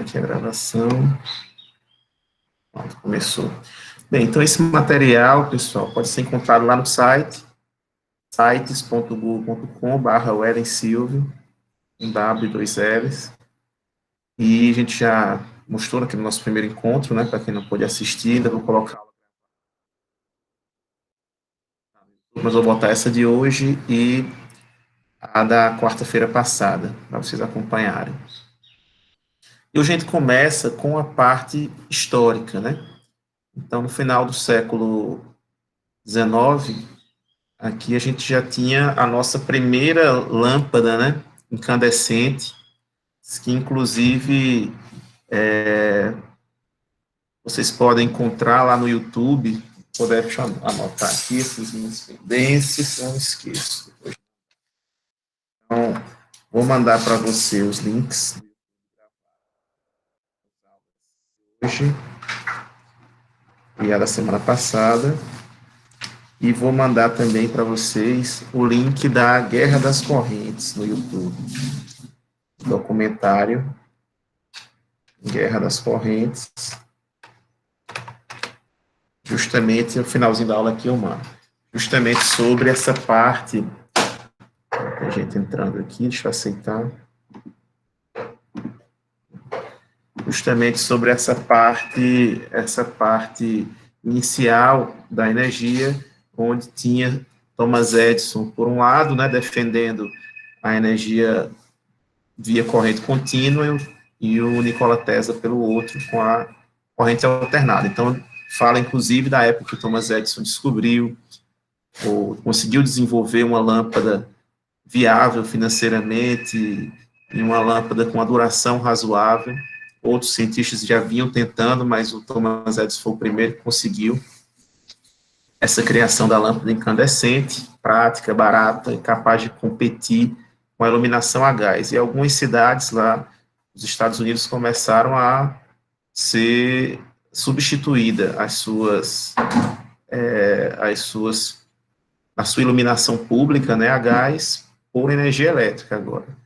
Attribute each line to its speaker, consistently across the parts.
Speaker 1: aqui a gravação. Pronto, começou. Bem, então esse material, pessoal, pode ser encontrado lá no site, sites.google.com/wellensilvio, com W, 2 L's. E a gente já mostrou aqui no nosso primeiro encontro, né, para quem não pôde assistir, ainda vou colocar. Mas vou botar essa de hoje e a da quarta-feira passada, para vocês acompanharem. E hoje a gente começa com a parte histórica, né? Então, no final do século XIX, aqui a gente já tinha a nossa primeira lâmpada, né, incandescente, que inclusive vocês podem encontrar lá no YouTube. Deixa eu anotar aqui essas minhas pendências, não esqueço. Então, vou mandar para você os links hoje e a da semana passada. E vou mandar também para vocês o link da Guerra das Correntes no YouTube. Documentário Guerra das Correntes. Justamente no finalzinho da aula aqui eu mando. Justamente sobre essa parte. Tem gente entrando aqui, deixa eu aceitar. Justamente sobre essa parte inicial da energia, onde tinha Thomas Edison, por um lado, né, defendendo a energia via corrente contínua, e o Nikola Tesla pelo outro, com a corrente alternada. Então, fala, inclusive, da época que Thomas Edison descobriu, ou conseguiu desenvolver uma lâmpada viável financeiramente, e uma lâmpada com uma duração razoável. Outros cientistas já vinham tentando, mas o Thomas Edison foi o primeiro que conseguiu essa criação da lâmpada incandescente, prática, barata e capaz de competir com a iluminação a gás. E algumas cidades lá nos Estados Unidos começaram a ser substituída a sua iluminação pública, né, a gás, por energia elétrica agora.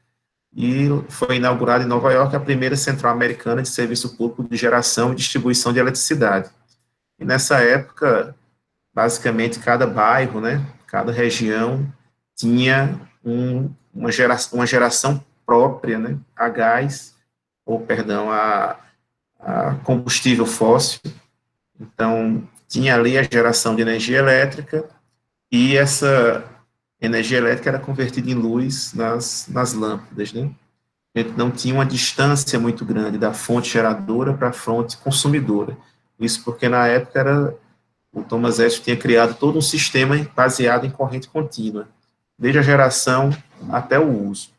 Speaker 1: E foi inaugurada em Nova York a primeira central americana de serviço público de geração e distribuição de eletricidade. E nessa época, basicamente, cada bairro, né, cada região tinha uma geração própria, né, a gás, a combustível fóssil. Então, tinha ali a geração de energia elétrica, e essa energia elétrica era convertida em luz nas lâmpadas, né? A gente não tinha uma distância muito grande da fonte geradora para a fonte consumidora. Isso porque, na época, o Thomas Edison tinha criado todo um sistema baseado em corrente contínua, desde a geração até o uso.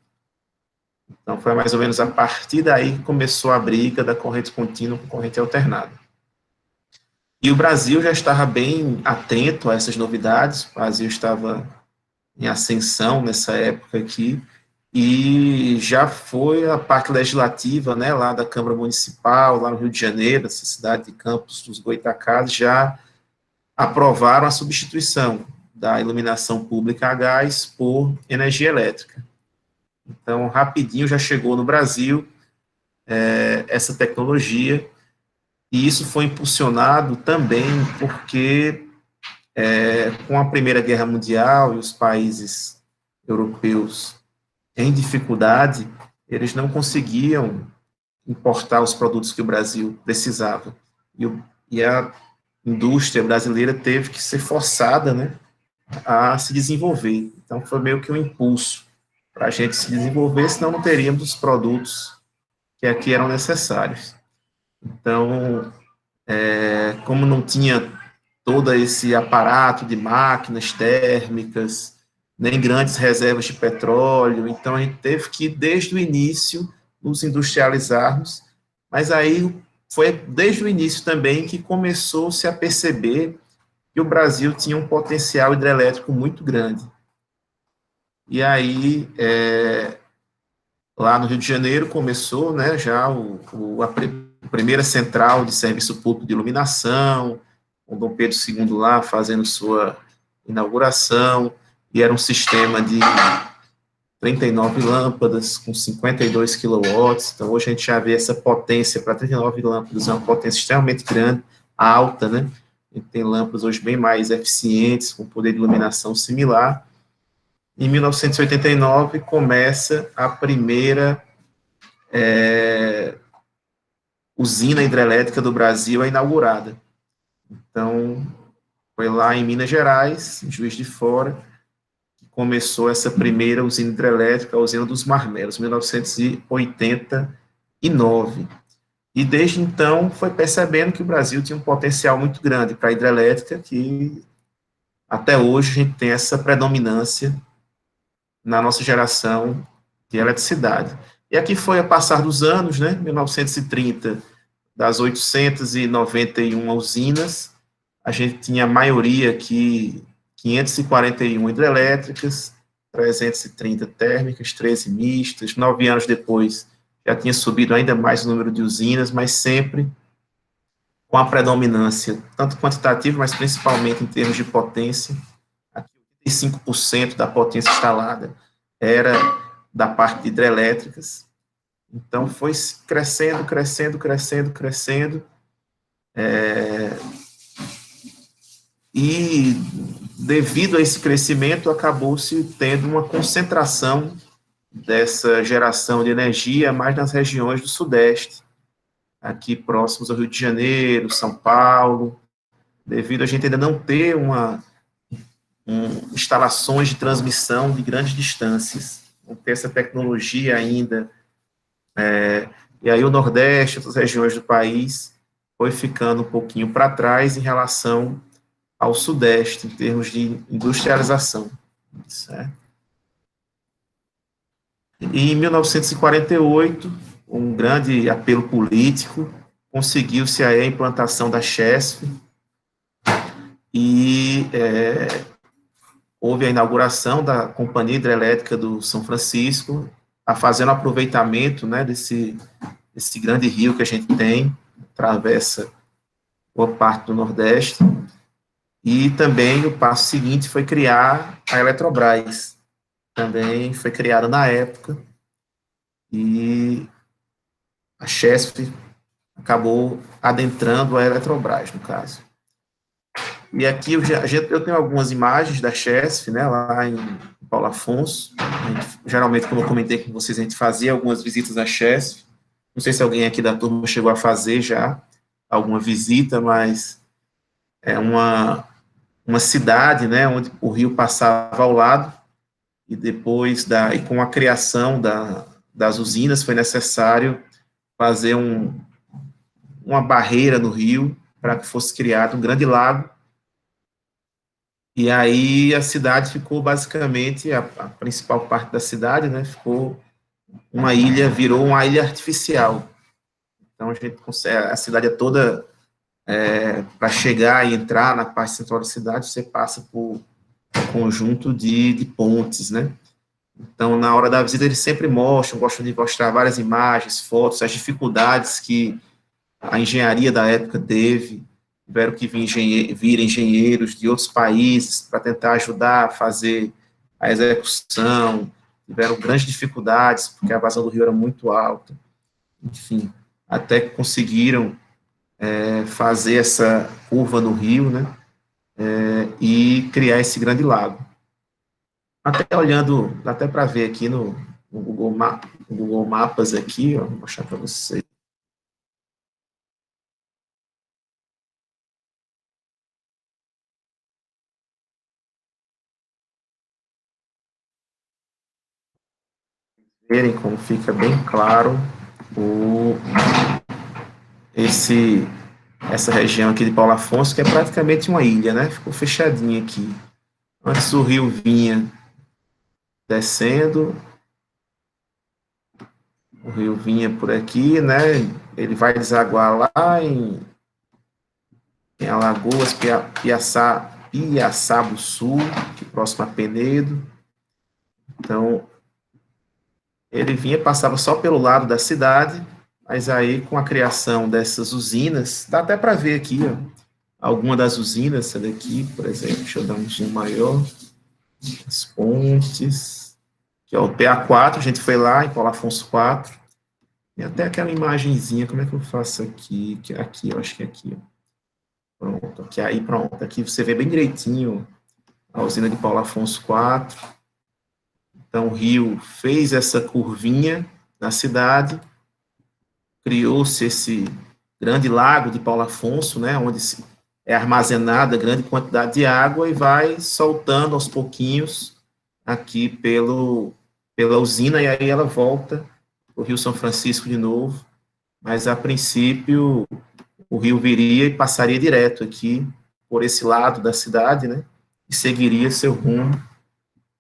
Speaker 1: Então, foi mais ou menos a partir daí que começou a briga da corrente contínua com corrente alternada. E o Brasil já estava bem atento a essas novidades, o Brasil estava em ascensão nessa época aqui, e já foi a parte legislativa, né, lá da Câmara Municipal, lá no Rio de Janeiro, essa cidade de Campos dos Goytacazes, já aprovaram a substituição da iluminação pública a gás por energia elétrica. Então, rapidinho já chegou no Brasil essa tecnologia, e isso foi impulsionado também porque, com a Primeira Guerra Mundial e os países europeus em dificuldade, eles não conseguiam importar os produtos que o Brasil precisava. E a indústria brasileira teve que ser forçada, né, a se desenvolver. Então, foi meio que um impulso para a gente se desenvolver, senão não teríamos os produtos que aqui eram necessários. Então, como não tinha todo esse aparato de máquinas térmicas, nem grandes reservas de petróleo, então a gente teve que, desde o início, nos industrializarmos, mas aí foi desde o início também que começou-se a perceber que o Brasil tinha um potencial hidrelétrico muito grande. E aí, lá no Rio de Janeiro, começou, né, já a primeira central de serviço público de iluminação, com Dom Pedro II lá fazendo sua inauguração, e era um sistema de 39 lâmpadas com 52 quilowatts. Então, hoje a gente já vê essa potência para 39 lâmpadas, é uma potência extremamente grande, alta, né? A gente tem lâmpadas hoje bem mais eficientes, com poder de iluminação similar. Em 1989, começa a primeira usina hidrelétrica do Brasil inaugurada. Então, foi lá em Minas Gerais, em Juiz de Fora, que começou essa primeira usina hidrelétrica, a usina dos Marmelos, 1989. E desde então foi percebendo que o Brasil tinha um potencial muito grande para a hidrelétrica, que até hoje a gente tem essa predominância na nossa geração de eletricidade. E aqui foi a passar dos anos, né, 1930, das 891 usinas, a gente tinha a maioria aqui, 541 hidrelétricas, 330 térmicas, 13 mistas. 9 anos depois, já tinha subido ainda mais o número de usinas, mas sempre com a predominância, tanto quantitativa, mas principalmente em termos de potência. Aqui, 85% da potência instalada era da parte de hidrelétricas. Então, foi crescendo, crescendo, crescendo, crescendo. E, devido a esse crescimento, acabou-se tendo uma concentração dessa geração de energia mais nas regiões do Sudeste, aqui próximos ao Rio de Janeiro, São Paulo, devido a gente ainda não ter instalações de transmissão de grandes distâncias, não ter essa tecnologia ainda. E aí o Nordeste, outras regiões do país, foi ficando um pouquinho para trás em relação ao Sudeste, em termos de industrialização, certo? E em 1948, um grande apelo político, conseguiu-se a implantação da Chesf, e houve a inauguração da Companhia Hidrelétrica do São Francisco, fazendo aproveitamento, né, desse grande rio que a gente tem, atravessa boa parte do Nordeste. E também o passo seguinte foi criar a Eletrobras, também foi criada na época, e a Chesf acabou adentrando a Eletrobras, no caso. E aqui eu tenho algumas imagens da Chesf, né, lá em Paulo Afonso. Geralmente, como eu comentei com vocês, a gente fazia algumas visitas à Chesf. Não sei se alguém aqui da turma chegou a fazer já alguma visita, mas é uma cidade, né, onde o rio passava ao lado, e depois e com a criação das usinas foi necessário fazer uma barreira no rio para que fosse criado um grande lago. E aí a cidade ficou basicamente, a principal parte da cidade, né, ficou uma ilha, virou uma ilha artificial. Então a gente consegue, a cidade é toda, para chegar e entrar na parte central da cidade, você passa por um conjunto de pontes, né. Então, na hora da visita, eles sempre gostam de mostrar várias imagens, fotos, as dificuldades que a engenharia da época teve. Tiveram que vir engenheiros de outros países para tentar ajudar a fazer a execução, tiveram grandes dificuldades, porque a vazão do rio era muito alta, enfim, até que conseguiram fazer essa curva no rio, né, e criar esse grande lago. Até olhando, dá até para ver aqui no Google Mapas aqui, ó, vou mostrar para vocês. Verem como fica bem claro essa região aqui de Paulo Afonso, que é praticamente uma ilha, né? Ficou fechadinha aqui. Antes o rio vinha descendo, o rio vinha por aqui, né? Ele vai desaguar lá em Alagoas, Piaçaba Sul, que é próximo a Penedo. Então, ele vinha, passava só pelo lado da cidade, mas aí com a criação dessas usinas, dá até para ver aqui, ó, alguma das usinas, essa daqui, por exemplo, deixa eu dar um zoom maior, as pontes, que é o PA4, a gente foi lá em Paulo Afonso 4, e até aquela imagenzinha, como é que eu faço aqui? Aqui, eu acho que é aqui, ó. Pronto, aqui, aí pronto, aqui você vê bem direitinho a usina de Paulo Afonso 4. Então, o rio fez essa curvinha na cidade, criou-se esse grande lago de Paulo Afonso, né, onde é armazenada grande quantidade de água e vai soltando aos pouquinhos aqui pela usina, e aí ela volta para o Rio São Francisco de novo, mas a princípio o rio viria e passaria direto aqui por esse lado da cidade, né, e seguiria seu rumo.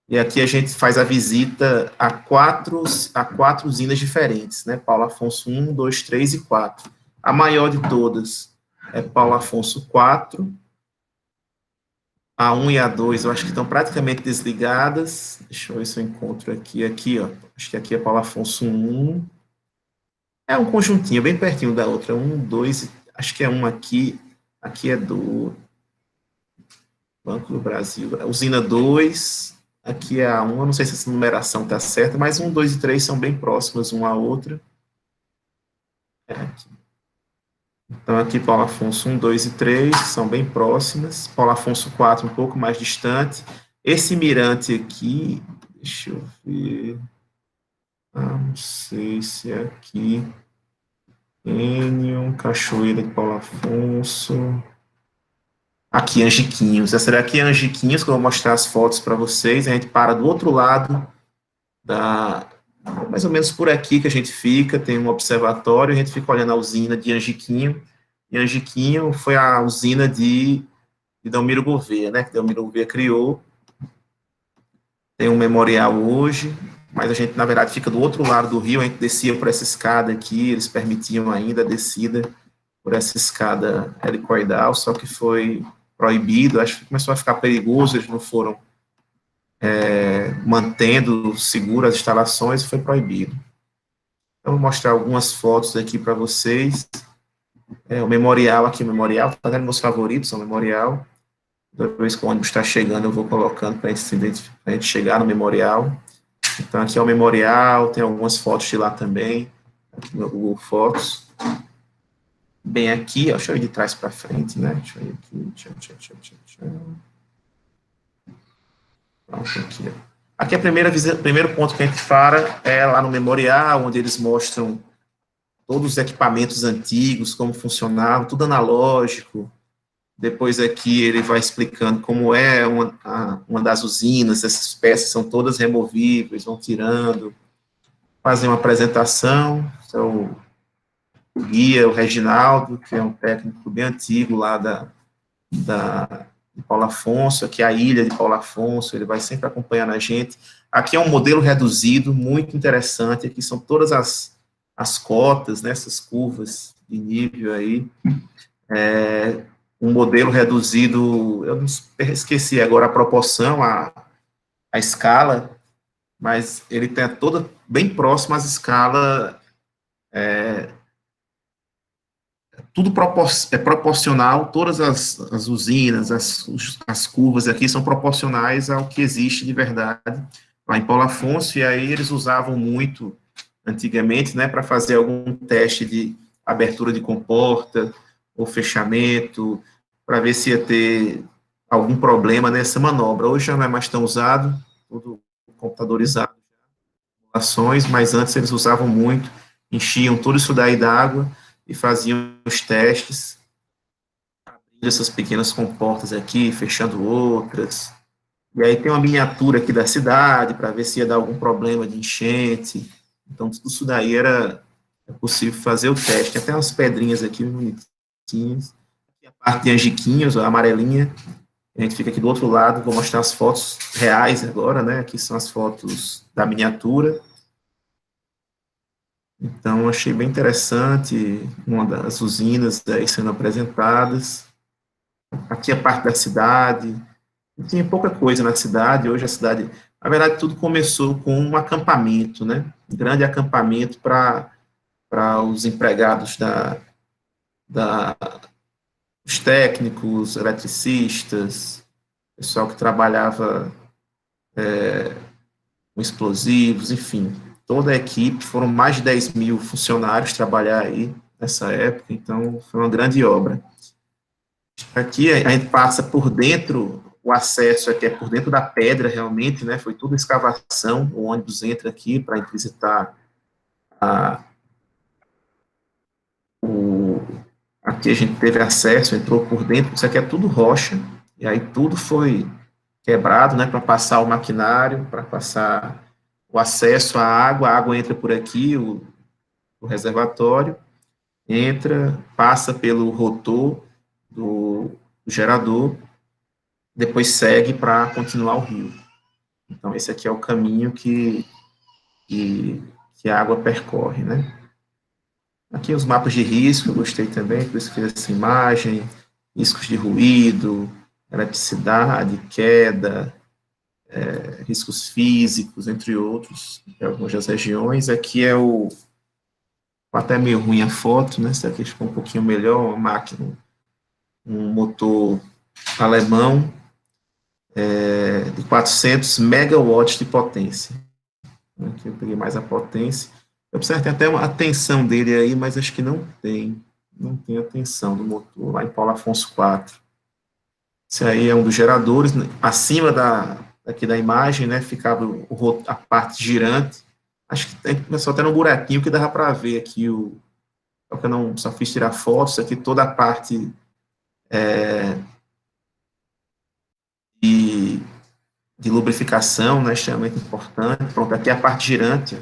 Speaker 1: E aqui a gente faz a visita a quatro usinas diferentes, né? Paulo Afonso 1, 2, 3 e 4. A maior de todas é Paulo Afonso 4. A 1 e a 2 eu acho que estão praticamente desligadas. Deixa eu ver se eu encontro aqui. Aqui, ó. Acho que aqui é Paulo Afonso 1. É um conjuntinho, bem pertinho da outra. 1, 2, acho que é um aqui. Aqui é do Banco do Brasil. Usina 2. Aqui é a 1, eu não sei se essa numeração está certa, mas 1, 2 e 3 são bem próximas uma à outra. Aqui. Então, aqui Paulo Afonso 1, 2 e 3 são bem próximas. Paulo Afonso 4 um pouco mais distante. Esse mirante aqui, deixa eu ver. Não sei se é aqui. Enio, Cachoeira de Paulo Afonso. Aqui, Angiquinhos. Essa daqui é Angiquinhos, que eu vou mostrar as fotos para vocês. A gente para do outro lado mais ou menos por aqui que a gente fica, tem um observatório, a gente fica olhando a usina de Angiquinho, e Angiquinho foi a usina de Delmiro Gouveia, né, que Delmiro Gouveia criou, tem um memorial hoje, mas a gente, na verdade, fica do outro lado do rio, a gente descia por essa escada aqui, eles permitiam ainda a descida por essa escada helicoidal, só que foi proibido, acho que começou a ficar perigoso, eles não foram mantendo seguro as instalações, foi proibido. Então, vou mostrar algumas fotos aqui para vocês. O memorial aqui, o memorial, tá vendo meus favoritos, é o memorial. Toda vez que o ônibus está chegando, eu vou colocando para a gente chegar no memorial. Então, aqui é o memorial, tem algumas fotos de lá também, aqui no Google Fotos. Bem aqui, ó, deixa eu ir de trás para frente, né? Deixa eu ir aqui, Pronto, aqui, ó. Aqui é o primeiro ponto que a gente para é lá no memorial, onde eles mostram todos os equipamentos antigos, como funcionavam, tudo analógico. Depois aqui ele vai explicando como é uma das usinas, essas peças são todas removíveis, vão tirando, fazem uma apresentação, então, o guia, o Reginaldo, que é um técnico bem antigo lá de Paulo Afonso, aqui é a ilha de Paulo Afonso, ele vai sempre acompanhando a gente. Aqui é um modelo reduzido, muito interessante, aqui são todas as cotas, né, essas curvas de nível aí, um modelo reduzido, eu esqueci agora a proporção, a escala, mas ele tem toda bem próximo às escalas, tudo é proporcional, todas as usinas, as curvas aqui são proporcionais ao que existe de verdade lá em Paulo Afonso, e aí eles usavam muito, antigamente, né, para fazer algum teste de abertura de comporta, ou fechamento, para ver se ia ter algum problema nessa manobra. Hoje já não é mais tão usado, tudo computadorizado, ações, mas antes eles usavam muito, enchiam tudo isso daí d'água e faziam os testes, abrindo essas pequenas comportas aqui, fechando outras. E aí tem uma miniatura aqui da cidade, para ver se ia dar algum problema de enchente. Então, tudo isso daí era possível fazer o teste. Tem até umas pedrinhas aqui bonitinhas. Aqui a parte de angiquinhos, a amarelinha. A gente fica aqui do outro lado, vou mostrar as fotos reais agora, né? Aqui são as fotos da miniatura. Então, achei bem interessante uma das usinas aí sendo apresentadas. Aqui a parte da cidade. Tinha pouca coisa na cidade, hoje a cidade... Na verdade, tudo começou com um acampamento, né? Um grande acampamento para os empregados os técnicos, eletricistas, pessoal que trabalhava com explosivos, enfim, toda a equipe, foram mais de 10 mil funcionários trabalhar aí nessa época, então foi uma grande obra. Aqui a gente passa por dentro, o acesso aqui é por dentro da pedra realmente, né, foi tudo escavação, o ônibus entra aqui para visitar o, aqui a gente teve acesso, entrou por dentro, isso aqui é tudo rocha, e aí tudo foi quebrado, né, para passar o maquinário, para passar o acesso à água, a água entra por aqui, o reservatório, entra, passa pelo rotor do gerador, depois segue para continuar o rio. Então, esse aqui é o caminho que a água percorre, né. Aqui os mapas de risco, eu gostei também, por isso que fiz essa imagem, riscos de ruído, eletricidade, queda, riscos físicos, entre outros, em algumas das regiões. Aqui é até meio ruim a foto, né, essa aqui ficou um pouquinho melhor, uma máquina, um motor alemão, de 400 megawatts de potência. Aqui eu peguei mais a potência. Eu observo que tem até a tensão dele aí, mas acho que não tem a tensão do motor, lá em Paulo Afonso IV. Esse aí é um dos geradores, né? Acima aqui da imagem, né, ficava a parte girante. Acho que tem só até um buraquinho que dava para ver aqui, só que eu não só fiz tirar fotos, aqui toda a parte de, de lubrificação, né, extremamente importante. Pronto, aqui é a parte girante,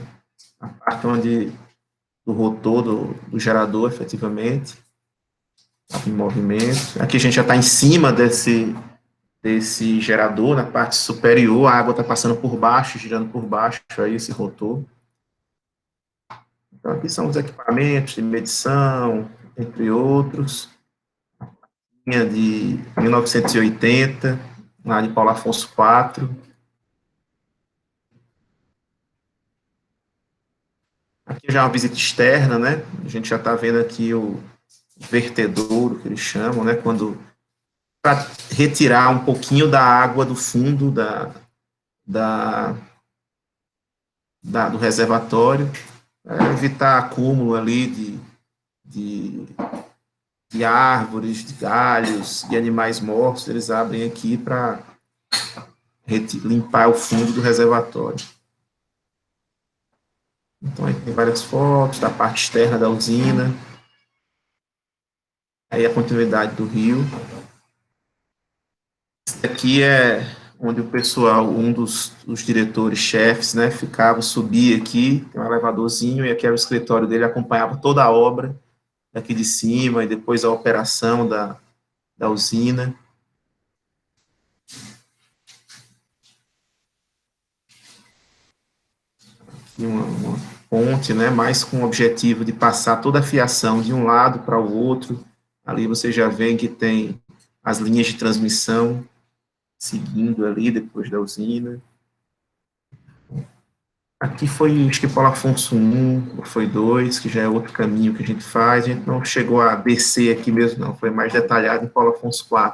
Speaker 1: a parte onde do rotor do gerador, efetivamente, em movimento. Aqui a gente já está em cima desse gerador, na parte superior, a água está passando por baixo, girando por baixo, aí esse rotor. Então, aqui são os equipamentos de medição, entre outros. Linha de 1980, lá de Paulo Afonso IV. Aqui já é uma visita externa, né? A gente já está vendo aqui o vertedouro, que eles chamam, né? Para retirar um pouquinho da água do fundo do reservatório, evitar acúmulo ali de árvores, de galhos, de animais mortos, eles abrem aqui para limpar o fundo do reservatório. Então, aí tem várias fotos da parte externa da usina, aí a continuidade do rio. Esse aqui é onde o pessoal, um dos diretores-chefes, né, ficava, subia aqui, tem um elevadorzinho, e aqui era o escritório dele, acompanhava toda a obra, daqui de cima, e depois a operação da usina. Aqui uma ponte, né, mais com o objetivo de passar toda a fiação de um lado para o outro. Ali você já vê que tem as linhas de transmissão seguindo ali, depois da usina. Aqui foi, acho que Paulo Afonso I, ou foi 2, que já é outro caminho que a gente faz. A gente não chegou a descer aqui mesmo, não. Foi mais detalhado em Paulo Afonso IV.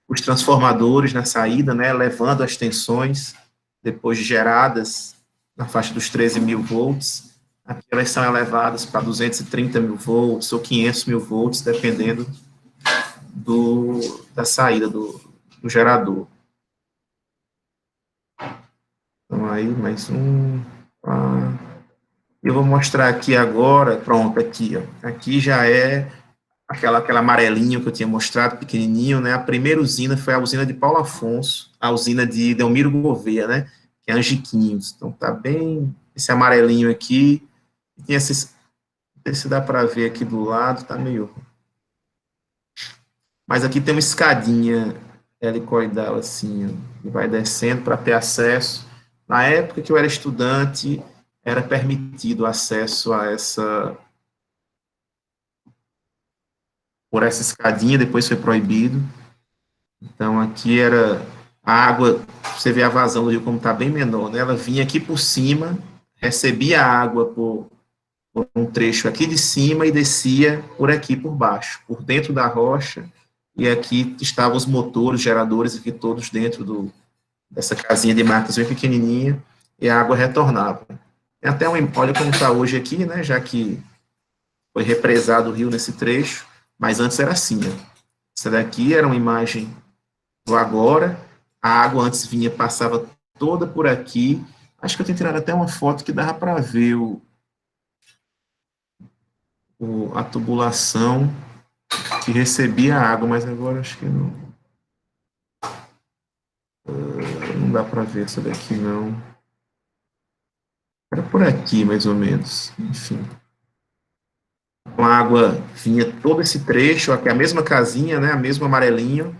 Speaker 1: Os transformadores na saída, né, levando as tensões, depois geradas na faixa dos 13 mil volts. Aqui elas são elevadas para 230 mil volts ou 500 mil volts, dependendo da saída do gerador. Então, aí, mais um. Eu vou mostrar aqui agora, pronto, aqui, ó. Aqui já é aquela amarelinho que eu tinha mostrado, pequenininho, né? A primeira usina foi a usina de Paulo Afonso, a usina de Delmiro Gouveia, né? Que é Angiquinhos. Então, tá bem esse amarelinho aqui. Tem esses, não sei se dá para ver aqui do lado, tá meio. Mas aqui tem uma escadinha helicoidal, assim, ó, que vai descendo para ter acesso. Na época que eu era estudante, era permitido acesso a por essa escadinha, depois foi proibido. Então, aqui era a água, você vê a vazão do rio como está bem menor, né? Ela vinha aqui por cima, recebia a água por um trecho aqui de cima e descia por aqui por baixo, por dentro da rocha, e aqui estavam os motores, geradores, aqui todos dentro dessa casinha de máquinas bem pequenininha, e a água retornava. Tem até olha como está hoje aqui, né, já que foi represado o rio nesse trecho, mas antes era assim, né? Essa daqui era uma imagem do agora, a água antes vinha, passava toda por aqui, acho que eu tenho tirado até uma foto que dava para ver a tubulação que recebia a água, mas agora acho que não dá para ver essa daqui, não. Era por aqui, mais ou menos, enfim. A água vinha todo esse trecho, aqui a mesma casinha, né, a mesmo amarelinho,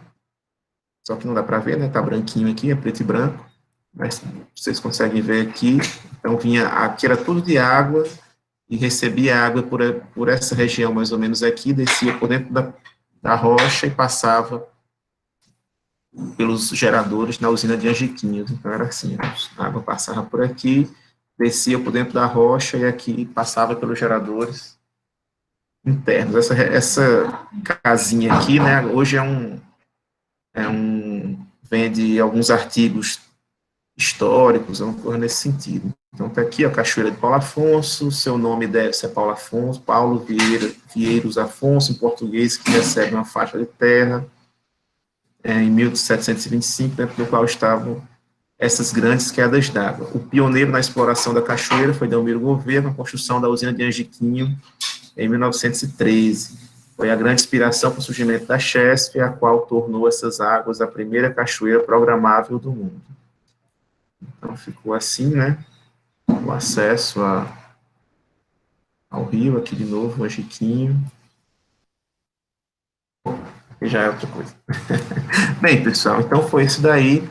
Speaker 1: só que não dá para ver, né, tá branquinho aqui, é preto e branco, mas vocês conseguem ver aqui, então vinha, aqui era tudo de água, e recebia água por essa região, mais ou menos aqui, descia por dentro da rocha e passava pelos geradores na usina de Angiquinhos, então era assim, a água passava por aqui, descia por dentro da rocha e aqui passava pelos geradores internos. Essa casinha aqui, né, hoje vende alguns artigos históricos, é uma coisa nesse sentido. Então, está aqui a Cachoeira de Paulo Afonso, seu nome deve ser Paulo Afonso, Paulo Vieiros Afonso, em português, que recebe uma faixa de terra, em 1725, dentro do qual estavam essas grandes quedas d'água. O pioneiro na exploração da cachoeira foi Delmiro Gouveia, com a construção da usina de Angiquinho, em 1913. Foi a grande inspiração para o surgimento da Chesf, a qual tornou essas águas a primeira cachoeira programável do mundo. Então, ficou assim, né? O acesso ao rio, aqui de novo, o Angiquinho. E já é outra coisa. Bem, pessoal, então foi isso daí.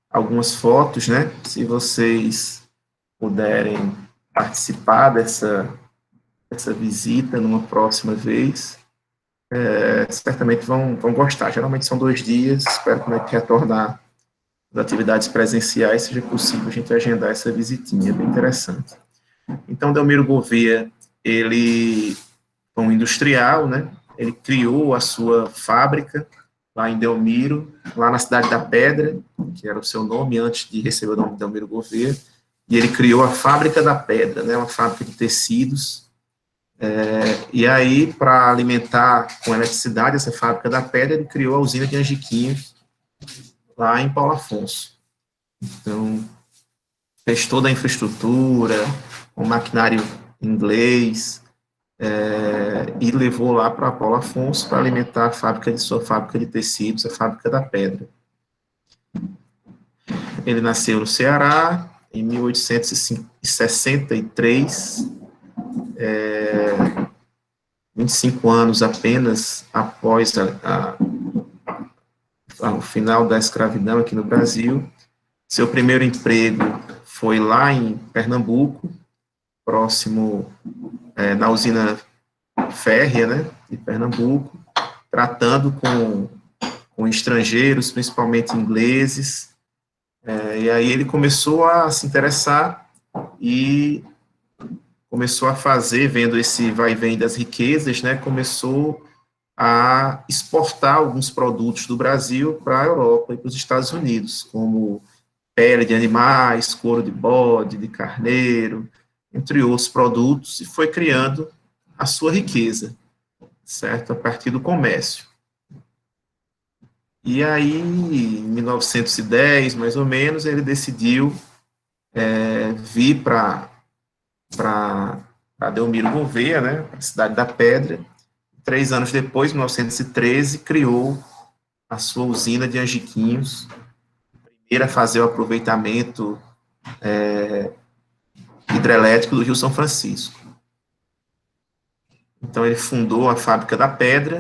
Speaker 1: Algumas fotos, né? Se vocês puderem participar dessa visita numa próxima vez, certamente vão gostar. Geralmente são 2 dias, espero que retornar das atividades presenciais seja possível a gente agendar essa visitinha, é bem interessante. Então, Delmiro Gouveia, ele foi um industrial, né? Ele criou a sua fábrica lá em Delmiro, lá na cidade da Pedra, que era o seu nome antes de receber o nome de Delmiro Gouveia, e ele criou a Fábrica da Pedra, né? Uma fábrica de tecidos. E aí, para alimentar com eletricidade essa Fábrica da Pedra, ele criou a usina de Angiquinho, lá em Paulo Afonso. Então, fez toda a infraestrutura, o maquinário inglês, e levou lá para Paulo Afonso para alimentar sua fábrica de tecidos, a Fábrica da Pedra. Ele nasceu no Ceará em 1863, 25 anos apenas após o final da escravidão aqui no Brasil. Seu primeiro emprego foi lá em Pernambuco, próximo, na usina férrea, né, de Pernambuco, tratando com estrangeiros, principalmente ingleses, e aí ele começou a se interessar e começou a fazer, vendo esse vai e vem das riquezas, né, começou a exportar alguns produtos do Brasil para a Europa e para os Estados Unidos, como pele de animais, couro de bode, de carneiro, entre outros produtos, e foi criando a sua riqueza, certo? A partir do comércio. E aí, em 1910, mais ou menos, ele decidiu vir para Delmiro Gouveia, né, a cidade da Pedra. 3 anos depois, em 1913, criou a sua usina de Angiquinhos, primeira a fazer o aproveitamento hidrelétrico do Rio São Francisco. Então, ele fundou a Fábrica da Pedra,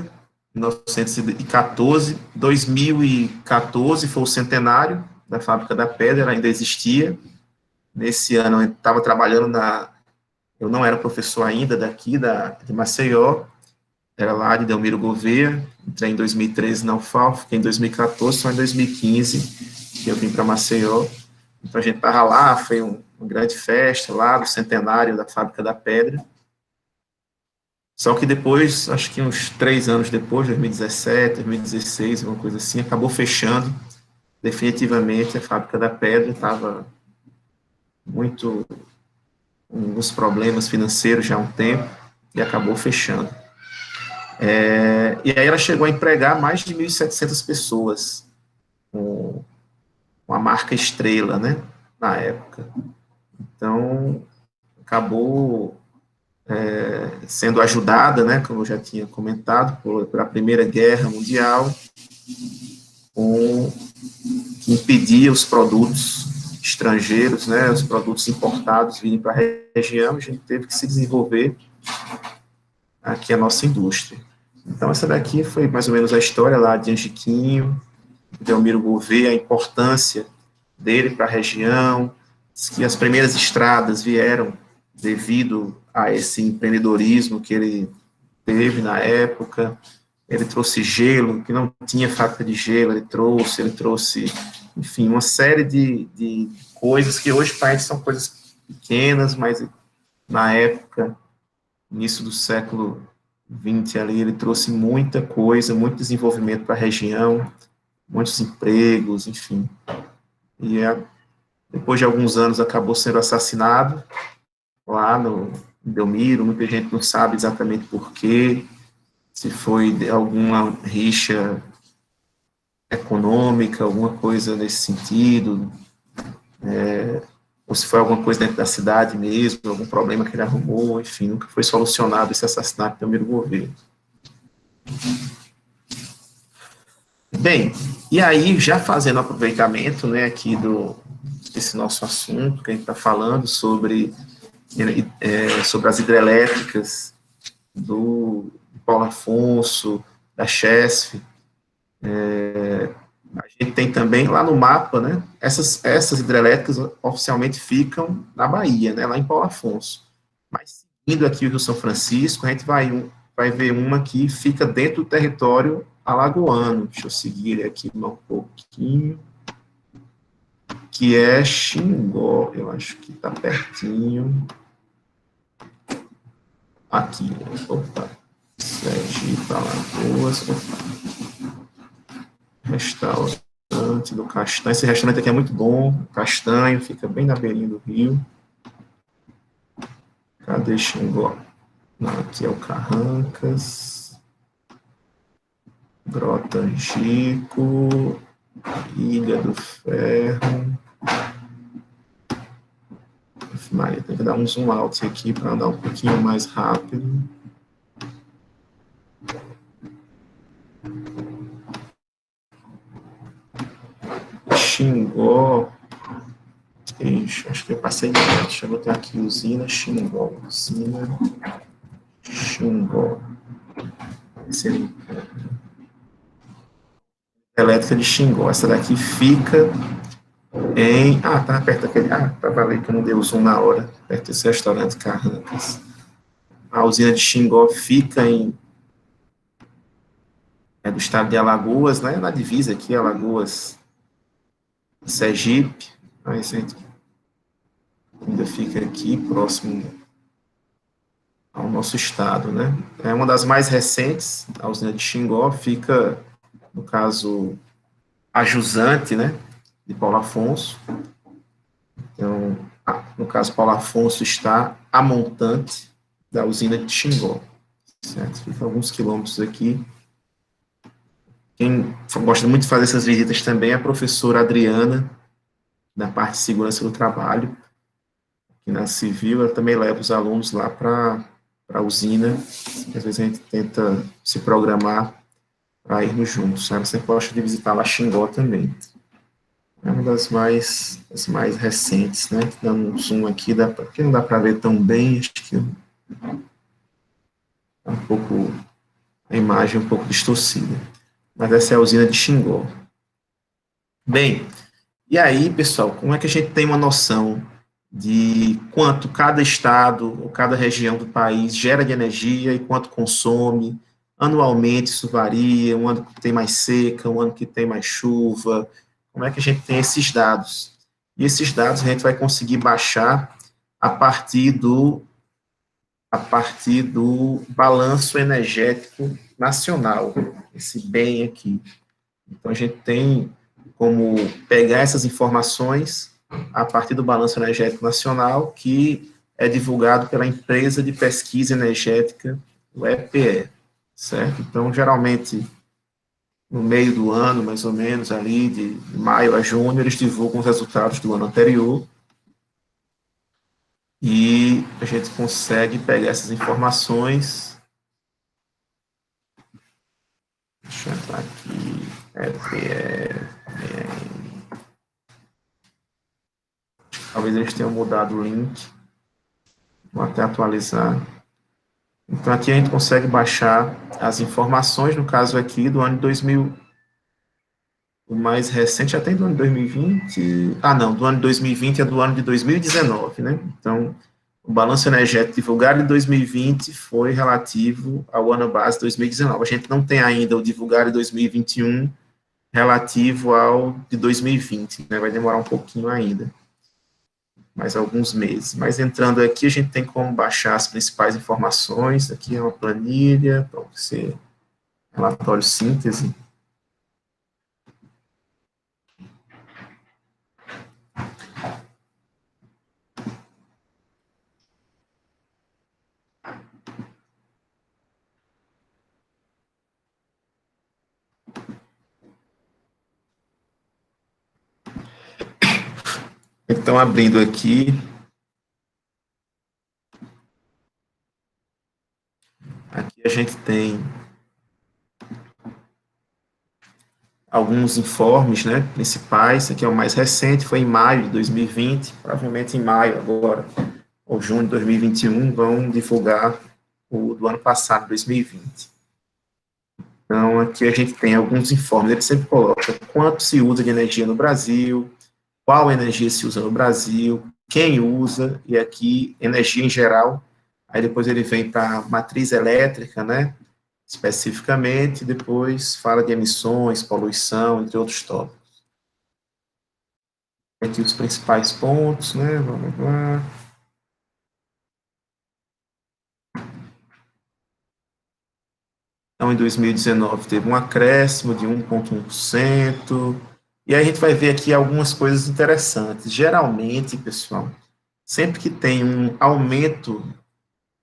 Speaker 1: em 1914. 2014 foi o centenário da Fábrica da Pedra, ela ainda existia. Nesse ano, eu estava trabalhando eu não era professor ainda daqui, de Maceió, era lá de Delmiro Gouveia, entrei em 2013 na UFAL, fiquei em 2014, só em 2015 que eu vim para Maceió. Então, a gente estava lá, foi uma grande festa lá, do centenário da Fábrica da Pedra. Só que depois, acho que uns 3 anos depois, 2017, 2016, uma coisa assim, acabou fechando definitivamente a Fábrica da Pedra, estava muito uns problemas financeiros já há um tempo, e acabou fechando. E aí ela chegou a empregar mais de 1.700 pessoas, com a marca Estrela, né, na época. Então, acabou sendo ajudada, né, como eu já tinha comentado, pela Primeira Guerra Mundial, que impedia os produtos estrangeiros, né, os produtos importados virem para a região. A gente teve que se desenvolver aqui a nossa indústria. Então, essa daqui foi mais ou menos a história lá de Angiquinho, Delmiro Gouveia, a importância dele para a região, que as primeiras estradas vieram devido a esse empreendedorismo que ele teve na época. Ele trouxe gelo, que não tinha fábrica de gelo, ele trouxe, enfim, uma série de coisas que hoje para a gente são coisas pequenas, mas na época, início do século XX ali, ele trouxe muita coisa, muito desenvolvimento para a região, muitos empregos, enfim. E depois de alguns anos acabou sendo assassinado lá no Belmiro. Muita gente não sabe exatamente por quê, se foi de alguma rixa econômica, alguma coisa nesse sentido, ou se foi alguma coisa dentro da cidade mesmo, algum problema que ele arrumou, enfim, nunca foi solucionado esse assassinato do Belmiro Gouveia. Bem, e aí, já fazendo aproveitamento, né, aqui desse nosso assunto, que a gente está falando sobre as hidrelétricas do Paulo Afonso, da Chesf, a gente tem também lá no mapa, né, essas hidrelétricas oficialmente ficam na Bahia, né, lá em Paulo Afonso. Mas seguindo aqui o Rio São Francisco, a gente vai ver uma que fica dentro do território alagoano. Deixa eu seguir aqui um pouquinho, que é Xingó, eu acho que está pertinho. Aqui, opa, Sergipe, Alagoas, restaurante do Castanho. Esse restaurante aqui é muito bom, Castanho, fica bem na beirinha do rio. Cadê Xingó? Não, aqui é o Carrancas, Grota Angico, Ilha do Ferro. Maria, tem que dar um zoom out aqui para andar um pouquinho mais rápido. Xingó. Ixi, acho que eu passei direto. Deixa eu botar aqui usina Xingó. Usina Xingó. Elétrica de Xingó. Essa daqui fica em... tá perto daquele... pra valer que eu não dei o zoom na hora. Perto desse restaurante Carrancas. A usina de Xingó fica do estado de Alagoas, né? Na divisa aqui, Alagoas, Sergipe. Mas a gente ainda fica aqui próximo ao nosso estado, né? É uma das mais recentes, a usina de Xingó, fica, no caso, a jusante, né, de Paulo Afonso. Então, no caso, Paulo Afonso está a montante da usina de Xingó, certo? Fica alguns quilômetros aqui. Quem gosta muito de fazer essas visitas também é a professora Adriana, da parte de segurança do trabalho, que na Civil, ela também leva os alunos lá para a usina. Às vezes a gente tenta se programar para irmos juntos. Né? Você pode visitar lá Xingó também. É uma das mais recentes, né? Dando um zoom aqui, porque não dá para ver tão bem, acho que é um pouco, a imagem é um pouco distorcida. Mas essa é a usina de Xingó. Bem, e aí, pessoal, como é que a gente tem uma noção de quanto cada estado ou cada região do país gera de energia e quanto consome? Anualmente isso varia, um ano que tem mais seca, um ano que tem mais chuva. Como é que a gente tem esses dados? E esses dados a gente vai conseguir baixar a partir do balanço energético nacional, esse bem aqui. Então, a gente tem como pegar essas informações a partir do Balanço Energético Nacional, que é divulgado pela Empresa de Pesquisa Energética, o EPE, certo? Então, geralmente, no meio do ano, mais ou menos, ali, de maio a junho, eles divulgam os resultados do ano anterior, e a gente consegue pegar essas informações. Deixa eu entrar aqui, talvez eles tenham mudado o link, vou até atualizar. Então, aqui a gente consegue baixar as informações, no caso aqui, do ano de 2000, o mais recente até do ano de 2020, não, do ano de 2020 é do ano de 2019, né? Então, o balanço energético divulgado em 2020 foi relativo ao ano base 2019. A gente não tem ainda o divulgado em 2021 relativo ao de 2020, né? Vai demorar um pouquinho ainda, mais alguns meses. Mas entrando aqui, a gente tem como baixar as principais informações. Aqui é uma planilha, para você, relatório síntese. Então, abrindo aqui, aqui a gente tem alguns informes, né, principais. Esse aqui é o mais recente, foi em maio de 2020, provavelmente em maio agora, ou junho de 2021, vão divulgar o do ano passado, 2020. Então, aqui a gente tem alguns informes, ele sempre coloca quanto se usa de energia no Brasil, qual energia se usa no Brasil, quem usa, e aqui energia em geral. Aí depois ele vem para a matriz elétrica, né, especificamente, depois fala de emissões, poluição, entre outros tópicos. Aqui os principais pontos, né, vamos lá. Então, em 2019 teve um acréscimo de 1,1%, e aí a gente vai ver aqui algumas coisas interessantes. Geralmente, pessoal, sempre que tem um aumento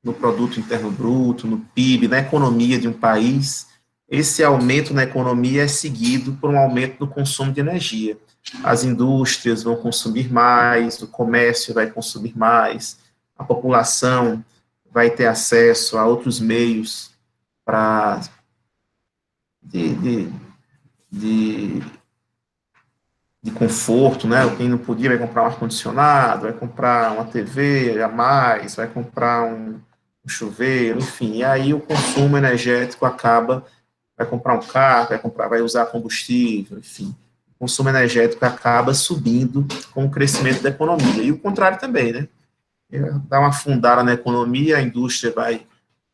Speaker 1: no produto interno bruto, no PIB, na economia de um país, esse aumento na economia é seguido por um aumento no consumo de energia. As indústrias vão consumir mais, o comércio vai consumir mais, a população vai ter acesso a outros meios para de, de, de, de conforto, né? Quem não podia vai comprar um ar-condicionado, vai comprar uma TV a mais, vai comprar um chuveiro, enfim. E aí o consumo energético acaba, vai comprar um carro, vai usar combustível, enfim. O consumo energético acaba subindo com o crescimento da economia. E o contrário também, né? Dá uma afundada na economia, a indústria vai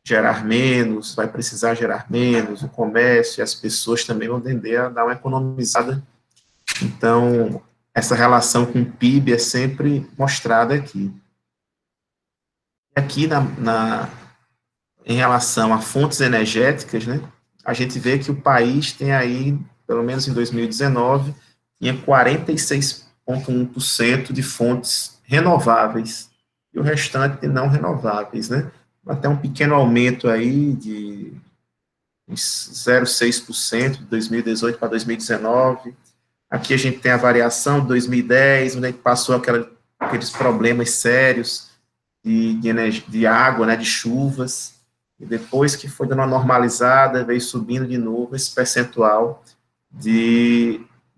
Speaker 1: gerar menos, vai precisar gerar menos, o comércio e as pessoas também vão tender a dar uma economizada. Então, essa relação com o PIB é sempre mostrada aqui. Aqui, em relação a fontes energéticas, né, a gente vê que o país tem aí, pelo menos em 2019, tinha 46,1% de fontes renováveis, e o restante de não renováveis, né? Até um pequeno aumento aí de 0,6% de 2018 para 2019. Aqui a gente tem a variação de 2010, onde a gente passou aqueles problemas sérios de água, né, de chuvas, e depois que foi dando uma normalizada, veio subindo de novo esse percentual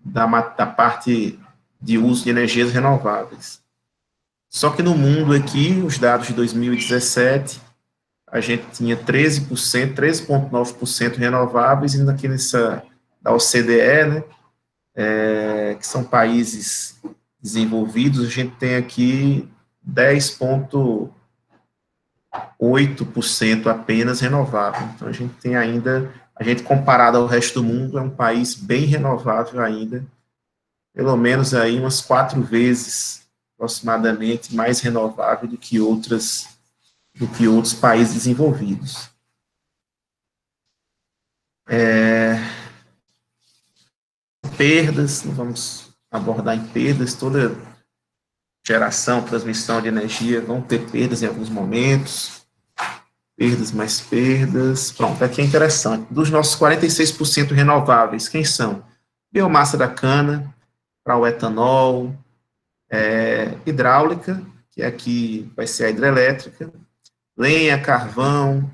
Speaker 1: da parte de uso de energias renováveis. Só que no mundo aqui, os dados de 2017, a gente tinha 13%, 13,9% renováveis, e aqui da OCDE, né, que são países desenvolvidos, a gente tem aqui 10,8% apenas renovável. Então, a gente tem ainda, a gente comparado ao resto do mundo, é um país bem renovável ainda, pelo menos aí umas 4 vezes, aproximadamente, mais renovável do que outros países desenvolvidos. Perdas, não vamos abordar em perdas, geração, transmissão de energia, vão ter perdas em alguns momentos, perdas mais perdas. Pronto, aqui é interessante. Dos nossos 46% renováveis, quem são? Biomassa da cana, para o etanol, hidráulica, que aqui vai ser a hidrelétrica, lenha, carvão,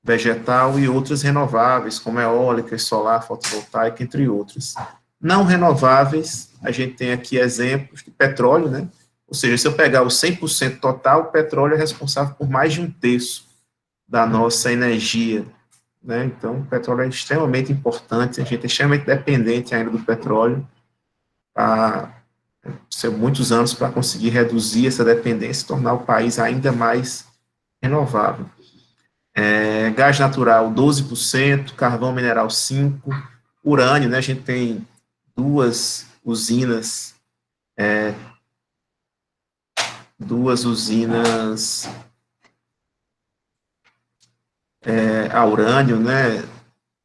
Speaker 1: vegetal e outras renováveis, como eólica, solar, fotovoltaica, entre outras. Não renováveis, a gente tem aqui exemplos de petróleo, né? Ou seja, se eu pegar o 100% total, o petróleo é responsável por mais de um terço da nossa energia, né? Então, o petróleo é extremamente importante, a gente é extremamente dependente ainda do petróleo, há muitos anos para conseguir reduzir essa dependência e tornar o país ainda mais renovável. Gás natural, 12%, carvão mineral, 5%, urânio, né? A gente tem duas usinas a urânio, né,